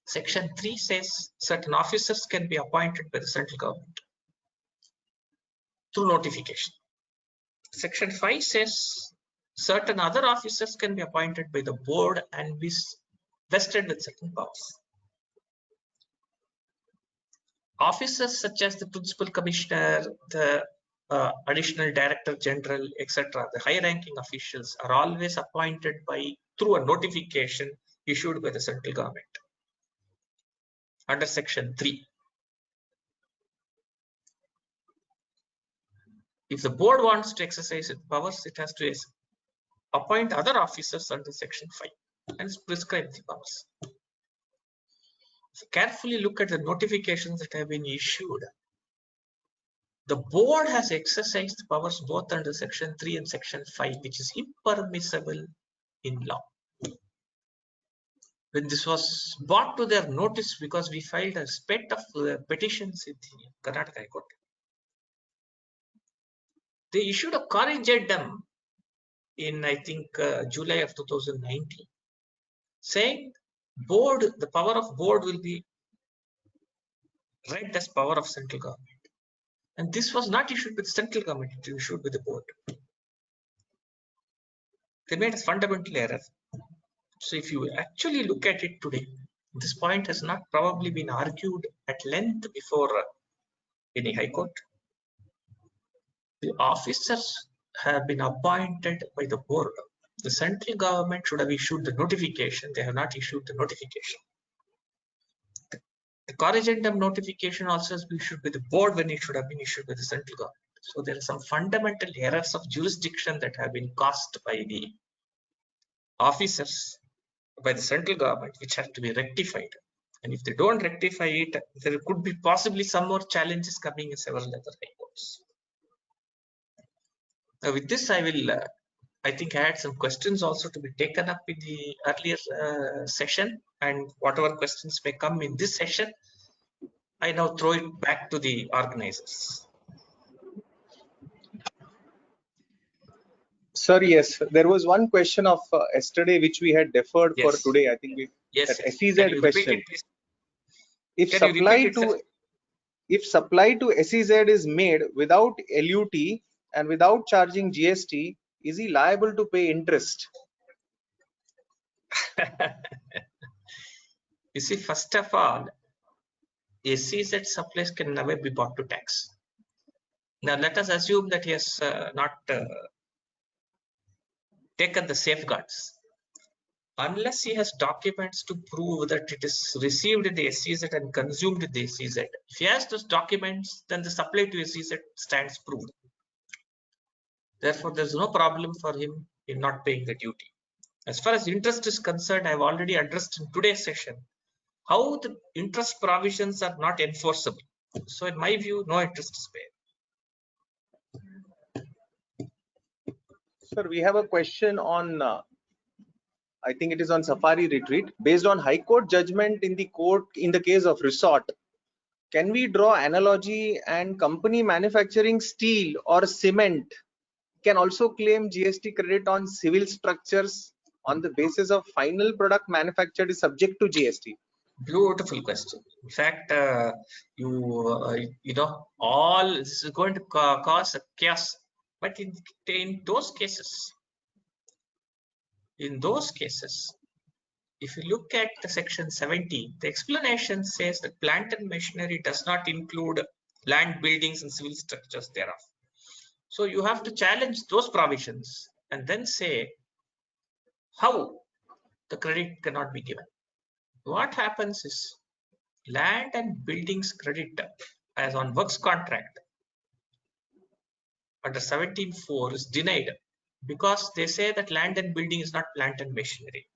section 3 says certain officers can be appointed by the central government through notification. Section 5 says certain other officers can be appointed by the board and be vested with certain powers. Officers such as the principal commissioner, the additional director general, etc., the high-ranking officials are always appointed through a notification issued by the central government under section 3. If the board wants to exercise its powers, it has to appoint other officers under section 5 and prescribe the powers. carefully look at the notifications that have been issued, the board has exercised powers both under Section 3 and Section 5, which is impermissible in law. When this was brought to their notice, because we filed a spate of petitions in the Karnataka High Court, they issued a corrigendum in, I think, July of 2019, saying board, the power of board will be read as power of central government. And this was not issued with central government, it was issued with the board. They made a fundamental error. So if you actually look at it today, this point has not probably been argued at length before any high court. The officers have been appointed by the board. The central government should have issued the notification. They have not issued the notification. The corrigendum notification also has been issued by the board when it should have been issued by the central government. So there are some fundamental errors of jurisdiction that have been caused by the officers, by the central government, which have to be rectified. And if they don't rectify it, there could be possibly some more challenges coming in several other high courts. Now with this, I will, I think I had some questions also to be taken up in the earlier session, and whatever questions may come in this session, I now throw it back to the organizers. Sir, yes, there was one question of yesterday which we had deferred for Yes. today. I think we Yes, that yes. SEZ Can you repeat question. it, please? If Can you supply repeat it, to sir? if supply to SEZ is made without LUT and without charging GST, is he liable to pay interest? You see, first of all, SEZ supplies can never be brought to tax. Now let us assume that he has not taken the safeguards. Unless he has documents to prove that it is received in the SEZ and consumed in the SEZ. If he has those documents, then the supply to SEZ stands proved. Therefore, there's no problem for him in not paying the duty. As far as interest is concerned, I've already addressed in today's session how the interest provisions are not enforceable. So in my view, no interest is paid. Sir, we have a question on, I think it is on Safari Retreat. Based on High Court judgment in the court in the case of resort, can we draw analogy and company manufacturing steel or cement can also claim GST credit on civil structures on the basis of final product manufactured is subject to GST? Beautiful question. In fact, you know, all this is going to cause a chaos. But in those cases, if you look at the section 17, the explanation says that plant and machinery does not include land, buildings, and civil structures thereof. So you have to challenge those provisions and then say how the credit cannot be given. What happens is land and buildings credit as on works contract under 17(4) is denied because they say that land and building is not plant and machinery.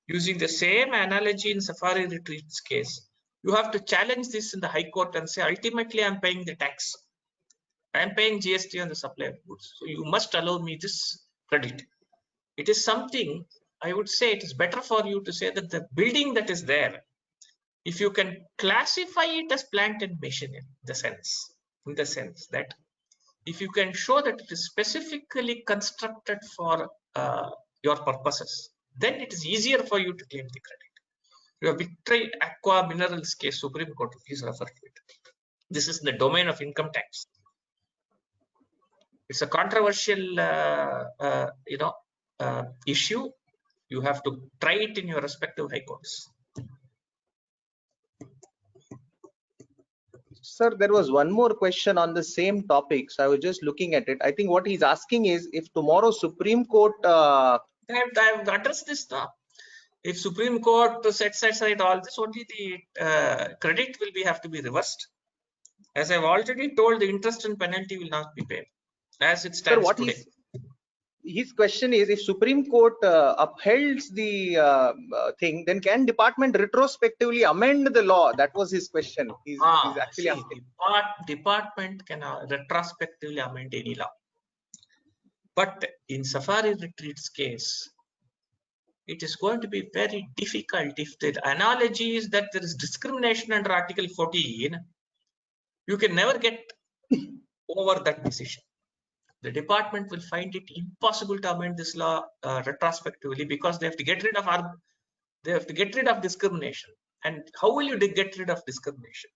Using the same analogy in Safari Retreat's case, you have to challenge this in the High Court and say, ultimately, I'm paying the tax. I'm paying GST on the supply of goods. So you must allow me this credit. It is something, I would say it is better for you to say that the building that is there, if you can classify it as plant and machinery, in the sense that if you can show that it is specifically constructed for your purposes, then it is easier for you to claim the credit. Your Victory Aqua Minerals case, Supreme Court, please refer to it. This is in the domain of income tax. It's a controversial, issue. You have to try it in your respective high courts. Sir, there was one more question on the same topic. So I was just looking at it. I think what he's asking is if tomorrow Supreme Court. I have addressed this now. If Supreme Court sets aside all this, only the credit will have to be reversed. As I've already told, the interest and penalty will not be paid as it stands today. his question is, if Supreme Court upholds the thing, then can department retrospectively amend the law? That was his question. He's actually See, asking. department can retrospectively amend any law. But in Safari Retreat's case, it is going to be very difficult. If the analogy is that there is discrimination under Article 14, you can never get over that decision. The department will find it impossible to amend this law retrospectively, because they have to get rid of discrimination. And how will you get rid of discrimination?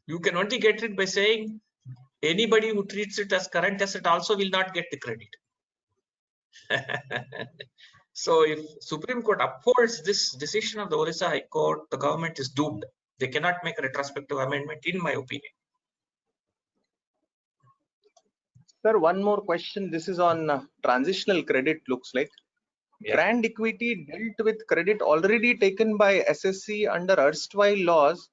You can only get rid by saying anybody who treats it as current asset also will not get the credit. So if Supreme Court upholds this decision of the Orissa High Court, the government is doomed. They cannot make a retrospective amendment, in my opinion. Sir, one more question. This is on transitional credit, looks like. Yeah. Grand equity dealt with credit already taken by SSC under erstwhile laws.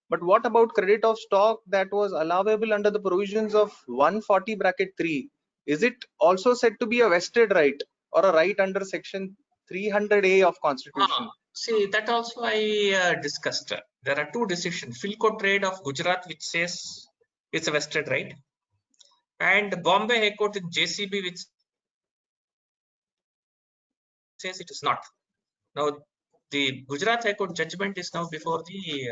But what about credit of stock that was allowable under the provisions of 140(3)? Is it also said to be a vested right or a right under section 300A of Constitution? See, that also I discussed. There are two decisions. Philco Trade of Gujarat, which says it's a vested right, and Bombay High Court in JCB, which says it is not. Now, the Gujarat High Court judgment is now before the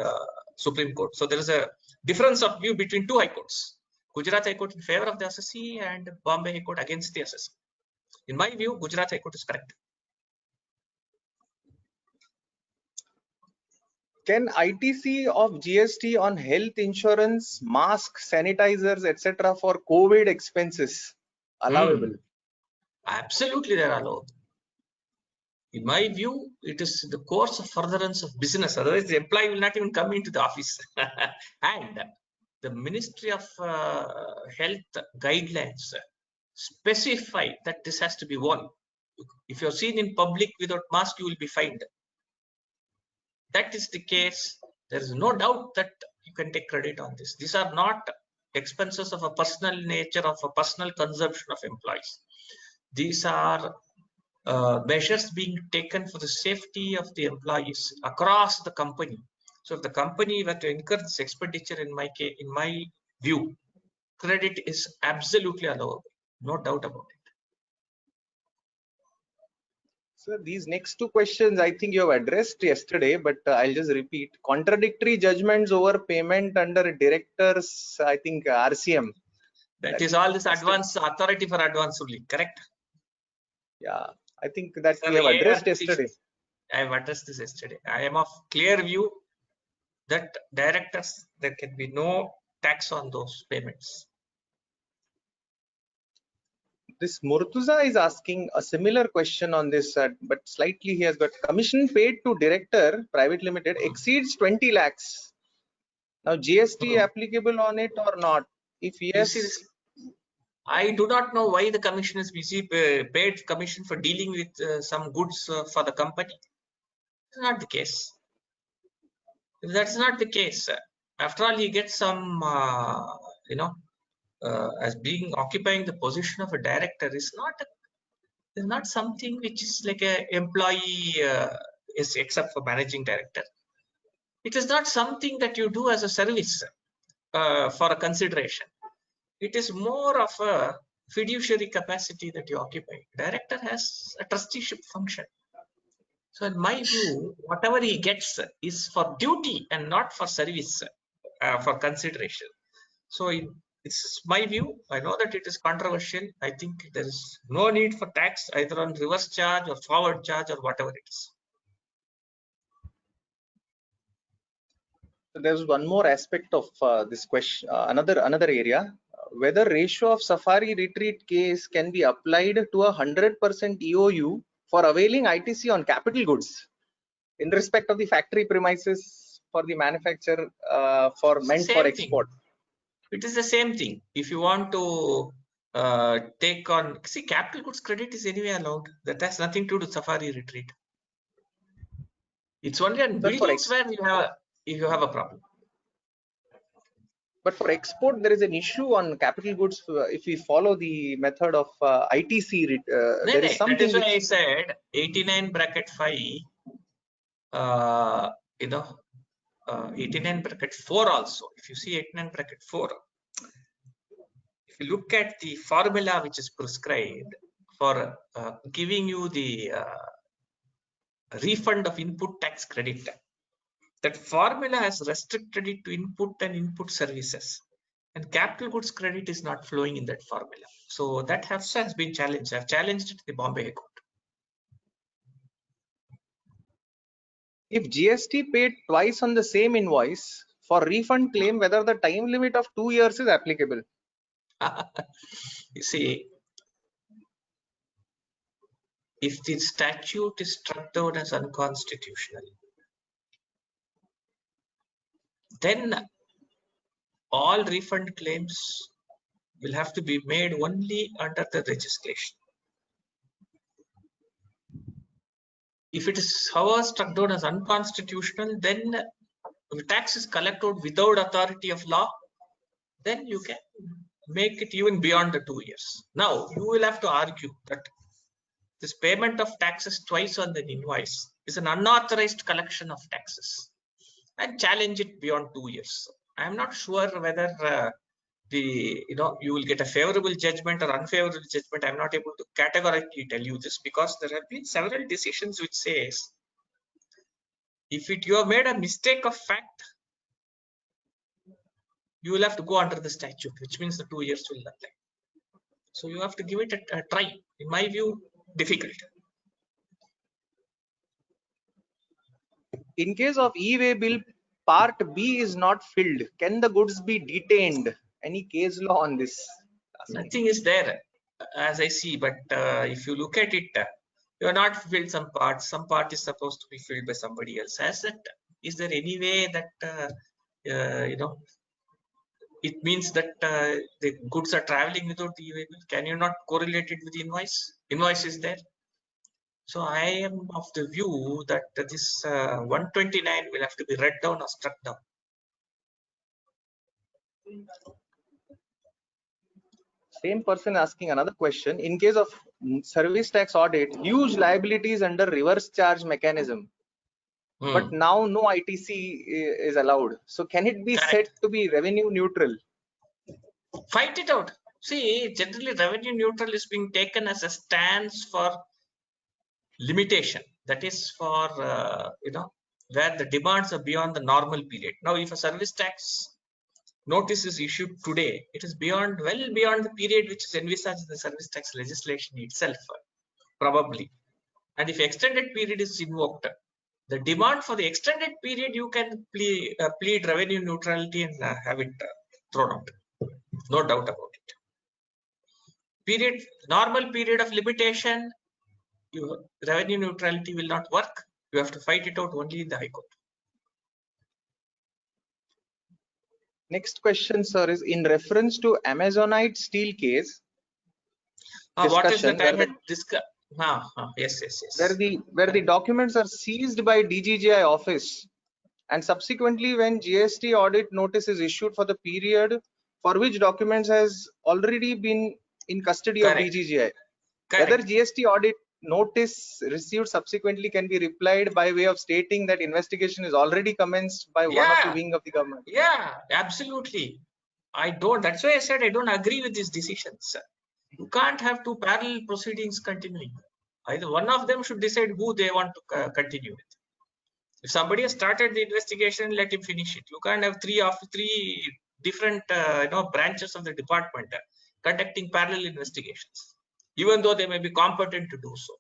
Supreme Court. So there is a difference of view between two high courts. Gujarat High Court in favor of the SSC and Bombay High Court against the SSC. In my view, Gujarat High Court is correct. Can ITC of GST on health insurance, masks, sanitizers, etc. for COVID expenses allowable? Absolutely, they are allowed. In my view, it is the course of furtherance of business. Otherwise, the employee will not even come into the office. And the Ministry of Health guidelines specify that this has to be worn. If you're seen in public without mask, you will be fined. That is the case. There is no doubt that you can take credit on this. These are not expenses of a personal nature, of a personal consumption of employees. These are measures being taken for the safety of the employees across the company. So if the company were to incur this expenditure, in my view, credit is absolutely allowable. No doubt about it. Sir, these next two questions I think you have addressed yesterday, but I'll just repeat. Contradictory judgments over payment under directors, I think RCM. That is all this advance authority for advance only, correct? Yeah, I think that we have addressed yesterday. I have addressed this yesterday. I am of clear view that directors, there can be no tax on those payments. This Murtuza is asking a similar question on this, but slightly he has got commission paid to director private limited exceeds 20 lakhs. Now GST applicable on it or not? If yes, I do not know why the commission is paid commission for dealing with some goods for the company. It's not the case. If that's not the case, after all, he gets some, as being occupying the position of a director is not something which is like a employee is except for managing director. It is not something that you do as a service for a consideration. It is more of a fiduciary capacity that you occupy. Director has a trusteeship function. So in my view, whatever he gets is for duty and not for service, for consideration. So it's my view. I know that it is controversial. I think there is no need for tax either on reverse charge or forward charge or whatever it is. So there's one more aspect of this question, another area, whether ratio of Safari Retreat case can be applied to 100% EOU for availing ITC on capital goods in respect of the factory premises for the manufacturer meant for export. It is the same thing. If you want to take on, see, capital goods credit is anyway allowed. That has nothing to do with Safari Retreat. It's only on buildings where you have a problem. But for export, there is an issue on capital goods. If we follow the method of ITC, there is something. That is why I which, said 89 bracket 5. You know, 89 bracket 4 also. If you see 89 bracket 4, if you look at the formula which is prescribed for giving you the refund of input tax credit, that formula has restricted it to input and input services, and capital goods credit is not flowing in that formula. So that has been challenged. I've challenged it to the Bombay High Court. if GST paid twice on the same invoice for refund claim, whether the time limit of 2 years is applicable? You see, if the statute is struck down as unconstitutional, then all refund claims will have to be made only under the legislation. If it is however struck down as unconstitutional, then the tax is collected without authority of law, then you can make it even beyond the 2 years. Now, you will have to argue that this payment of taxes twice on the invoice is an unauthorized collection of taxes and challenge it beyond 2 years. I am not sure whether you will get a favorable judgment or unfavorable judgment. I'm not able to categorically tell you this, because there have been several decisions which says if you have made a mistake of fact, you will have to go under the statute, which means the 2 years will not apply. So you have to give it a try. In my view, difficult. In case of e-way bill, part B is not filled, can the goods be detained? Any case law on this? Nothing is there as I see, but if you look at it, you are not filled some part. Some part is supposed to be filled by somebody else. Is there any way that it means that the goods are traveling without the e-way bill? Can you not correlate it with the invoice? Invoice is there. So I am of the view that this 129 will have to be read down or struck down. Same person asking another question. In case of service tax audit, huge liabilities under reverse charge mechanism, but now no ITC is allowed. So can it be said to be revenue neutral? Fight it out. See, generally revenue neutral is being taken as a stance for limitation. That is for where the demands are beyond the normal period. Now, if a service tax notice is issued today, it is well beyond the period which is envisaged in the service tax legislation itself, probably. And if extended period is invoked, the demand for the extended period, you can plead revenue neutrality and have it thrown out. No doubt about it. Normal period of limitation, revenue neutrality will not work. You have to fight it out only in the High Court. Next question, sir, is in reference to Amazonite steel case. What is that I had discussed? Yes. Where the documents are seized by DGGI office, and subsequently when GST audit notice is issued for the period for which documents has already been in custody of DGGI. Whether GST audit notice received subsequently can be replied by way of stating that investigation is already commenced by one of the wing of the government. Yeah, absolutely. That's why I said I don't agree with these decisions. You can't have two parallel proceedings continuing. Either one of them should decide who they want to continue with. If somebody has started the investigation, let him finish it. You can't have three different branches of the department conducting parallel investigations, even though they may be competent to do so.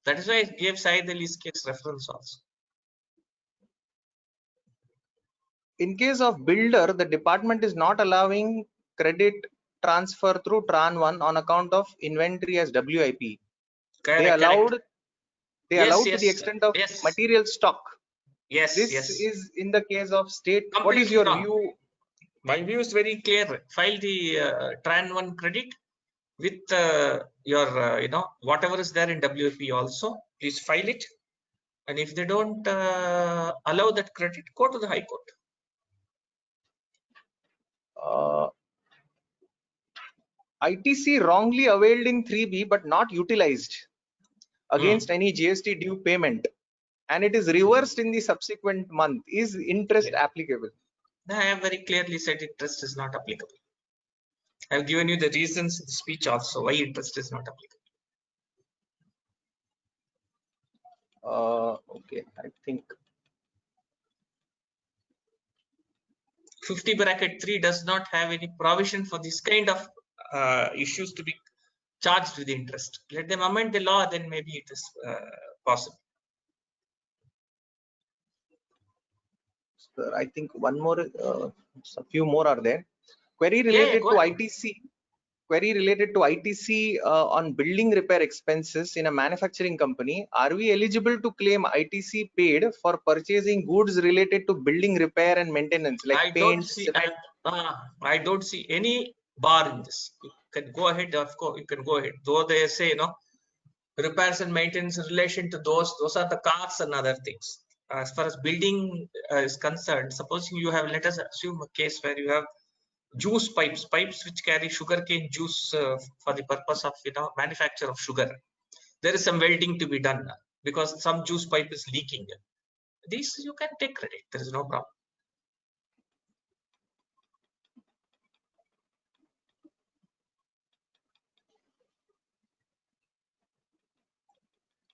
That is why I gave Saeed Ali's case reference also. In case of builder, the department is not allowing credit transfer through Tran 1 on account of inventory as WIP. They allowed to the extent of material stock. Yes. This is in the case of state. Completely what is your wrong. view? My view is very clear. File the Tran 1 credit with your whatever is there in WIP also. Please file it. And if they don't allow that credit, go to the High Court. ITC wrongly availed in 3B but not utilized against any GST due payment, and it is reversed in the subsequent month. Is interest applicable? I have very clearly said interest is not applicable. I have given you the reasons in the speech also why interest is not applicable. Okay, I think 50(3) does not have any provision for this kind of issues to be charged with interest. Let them amend the law, then maybe it is possible. Sir, I think one more, a few more are there. Query related to ahead. ITC. Query related to ITC on building repair expenses in a manufacturing company. Are we eligible to claim ITC paid for purchasing goods related to building repair and maintenance, like I paint, don't see. cement? I don't see any bar in this. You can go ahead. Of course, you can go ahead. Though they say, repairs and maintenance in relation to those are the cars and other things. As far as building is concerned, supposing you have, let us assume a case where you have juice pipes which carry sugarcane juice for the purpose of manufacture of sugar. There is some welding to be done because some juice pipe is leaking. These you can take credit. There is no problem.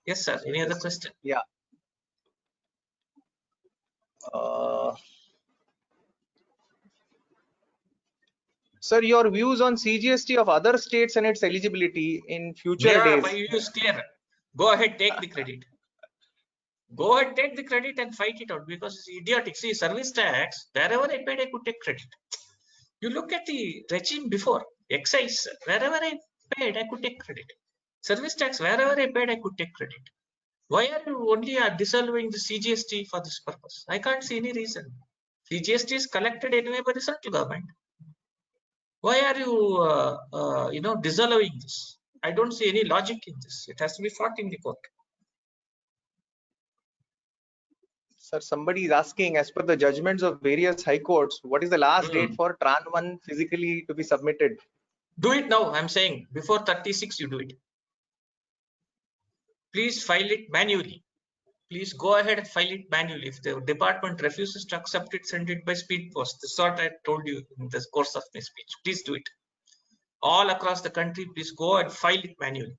Yes, sir. Any other question? Yeah. Sir, your views on CGST of other states and its eligibility in future days? My view is clear. Go ahead, take the credit. Go ahead, take the credit and fight it out because it's idiotic. See, service tax, wherever I paid, I could take credit. You look at the regime before, excise, wherever I paid, I could take credit. Service tax, wherever I paid, I could take credit. Why are you only disallowing the CGST for this purpose? I can't see any reason. CGST is collected anyway by the central government. Why are you, disallowing this? I don't see any logic in this. It has to be fought in the court. Sir, somebody is asking, as per the judgments of various high courts, what is the last date for Tran 1 physically to be submitted? Do it now. I'm saying before 36, you do it. Please file it manually. Please go ahead and file it manually. If the department refuses to accept it, send it by speed post. This is what I told you in the course of my speech. Please do it. All across the country, please go and file it manually.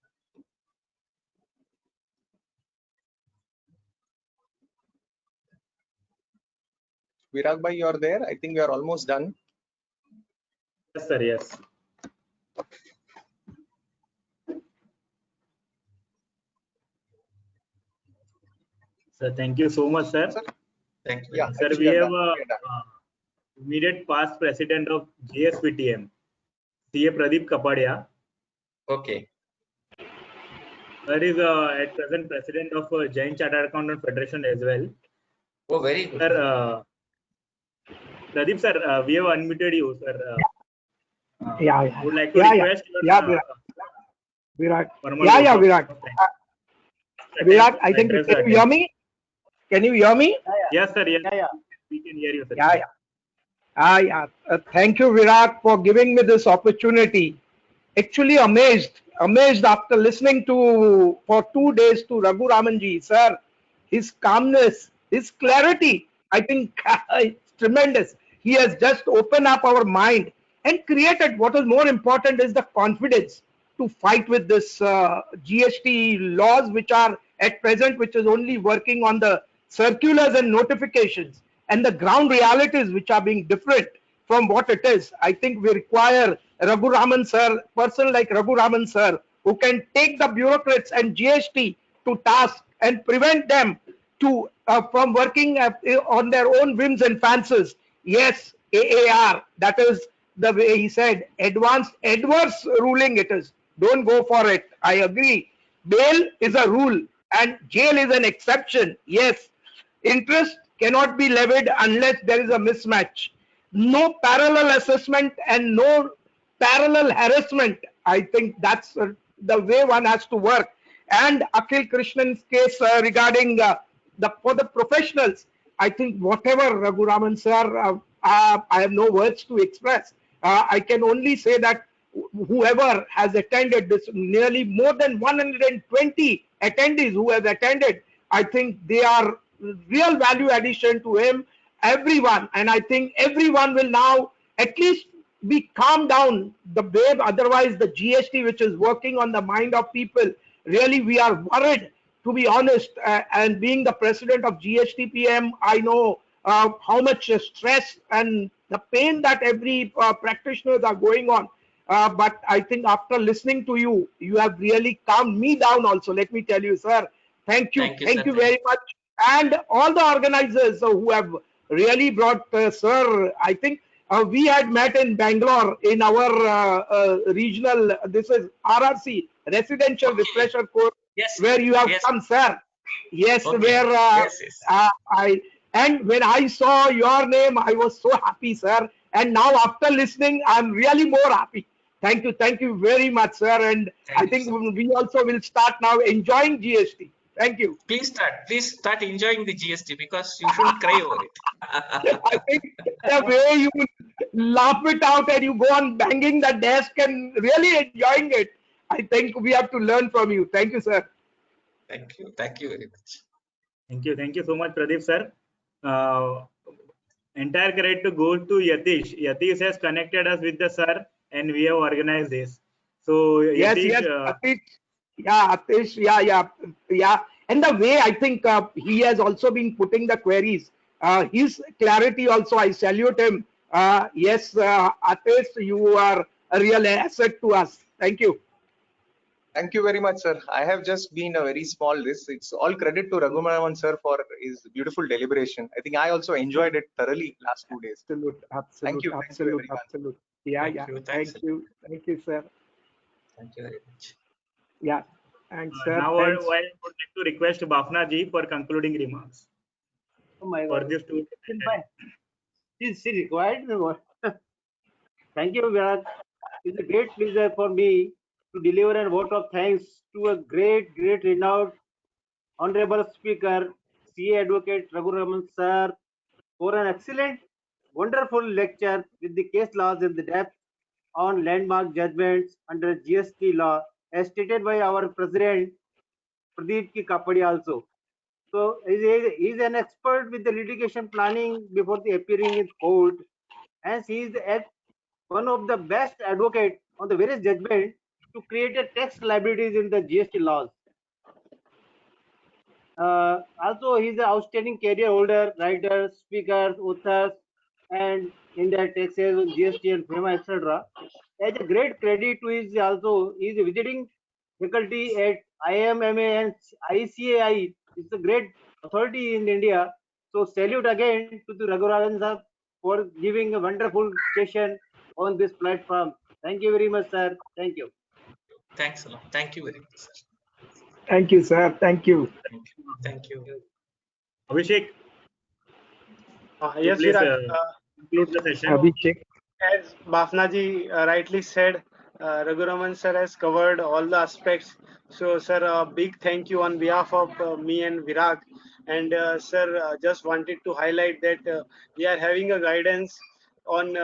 Virag bhai, you're there. I think we are almost done. Yes, sir. Yes. Sir, thank you so much, sir. Thank you. Yeah, Sir, we have immediate past president of GSPTM, CA Pradeep Kapadia. Okay. Sir is at present president of Jain Chartered Accountant Federation as well. Oh, very good. Sir, Pradeep sir, we have unmuted you, sir. Yeah. Would like to request your, Virag. formal vote of Virag. thanks. Virag, I think, can you hear me? Can you hear me? Yes, sir. Yes. Yeah. We can hear you, sir. Yeah. Thank you, Virag, for giving me this opportunity. Actually amazed after listening for 2 days to Raghu Ramanji, sir. His calmness, his clarity, I think it's tremendous. He has just opened up our mind and created what is more important is the confidence to fight with this GST laws which are at present, which is only working on the circulars and notifications and the ground realities which are being different from what it is. I think we require Raghu Raman sir, person like Raghu Raman sir, who can take the bureaucrats and GST to task and prevent them to from working on their own whims and fancies. Yes, AAR, that is the way he said, advanced adverse ruling it is. Don't go for it. I agree. Bail is a rule and jail is an exception. Yes, interest cannot be levied unless there is a mismatch. No parallel assessment and no parallel harassment. I think that's the way one has to work. And Akhil Krishnan's case regarding for the professionals, I think whatever Raghu Raman sir, I have no words to express. I can only say that whoever has attended this, nearly more than 120 attendees who have attended, I think they are real value addition to him, everyone. And I think everyone will now at least be calmed down the way otherwise the GST, which is working on the mind of people, really we are worried, to be honest. And being the president of GSTPM, I know how much stress and the pain that every practitioners are going on. But I think after listening to you, you have really calmed me down also. Let me tell you, sir. Thank you. Thank you, Thank sir. you very much. And all the organizers who have really brought, sir, I think we had met in Bangalore in our regional, this is RRC, Residential Okay. Refresher Course, Yes. where you have Yes. come, sir. Yes, Okay. where Yes. Yes. and when I saw your name, I was so happy, sir. And now after listening, I'm really more happy. Thank you very much, sir. And Thank I you, think sir. we also will start now enjoying GST. Thank you. Please start enjoying the GST because you shouldn't cry over it. I think the way you laugh it out and you go on banging the desk and really enjoying it, I think we have to learn from you. Thank you, sir. Thank you. Thank you very much. Thank you so much, Pradeep sir. Entire credit to go to Yatish. Yatish has connected us with the sir, and we have organized this. So Yes, Yatish, yes, Atish. Yeah, Atish. Yeah. And the way I think he has also been putting the queries, his clarity also, I salute him. Yes, Atish, you are a real asset to us. Thank you. Thank you very much, sir. I have just been a very small this. It's all credit to Raghumanan sir for his beautiful deliberation. I think I also enjoyed it thoroughly last 2 days. Thank you everyone. Absolute. Yeah, Thank yeah. you. Thanks. Thank you, sir. Thank you very much. Yeah. Thanks, sir. now I Thanks. would like to request Bafna ji for concluding remarks Oh my for God. this two. Is she required? Thank you, Virat. It's a great pleasure for me to deliver a vote of thanks to a great renowned honorable speaker, CA Advocate Raghuraman sir, for an excellent, wonderful lecture with the case laws in the depth on landmark judgments under GST law, as stated by our president Pradeep Ki Kapadia also. So he is an expert with the litigation planning before the appearing in court, and he is one of the best advocates on the various judgments to create a tax liabilities in the GST laws. Also, he is an outstanding career holder, writer, speaker, author, and India taxes, GST, and FEMA, etc. As a great credit to his also, he is a visiting faculty at IMMA and ICAI. It's a great authority in India. So salute again to the Raghurajan sir for giving a wonderful session on this platform. Thank you very much, sir. Thank you. Thanks a lot. Thank you very much, sir. Thank you, sir. Thank you. Thank you. Abhishek, Yes, please Virat. conclude the session. Abhishek. As Bafnaji rightly said, Raghuraman sir has covered all the aspects. So, sir, a big thank you on behalf of me and Virat. And, sir, just wanted to highlight that we are having a guidance on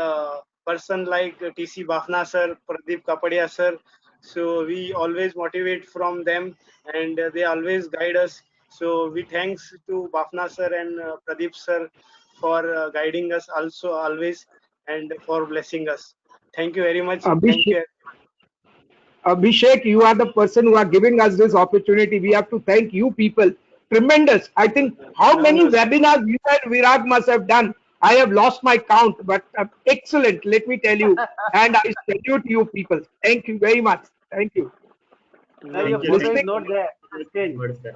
person like TC Bafna sir, Pradeep Kapadia sir. So, we always motivate from them and they always guide us. So, we thanks to Bafna sir and Pradeep sir for guiding us also always and for blessing us. Thank you very much. Thank Abhishek. you. Abhishek, you are the person who are giving us this opportunity. We have to thank you people. Tremendous. I think how many webinars you and Virag must have done. I have lost my count, but excellent. Let me tell you. And I salute you people. Thank you very much. Thank you. Sir, your Thank you. photo is Listening. not there. Good, sir.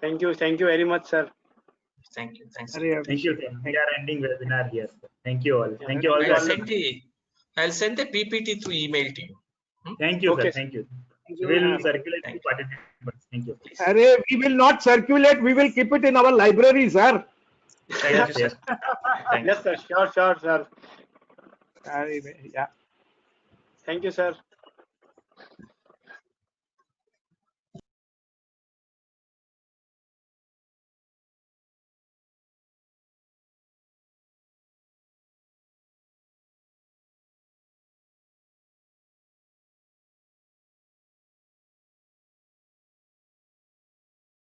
Thank you. Thank you very much, sir. Thank you. Thanks. Arey, Thank you, sir. We are ending webinar here. Sir. Thank you all. Thank you all. I'll send the PPT through email to you. Thank you, Okay, sir. Thank you. Thank you. We'll circulate Thank to participants. Thank you. Please. Arey, we will not circulate. We will keep it in our library, sir. Thank Yes, you, sir. yes. Thank Yes, sir. Sure, sir. Arey, yeah. Thank you, sir.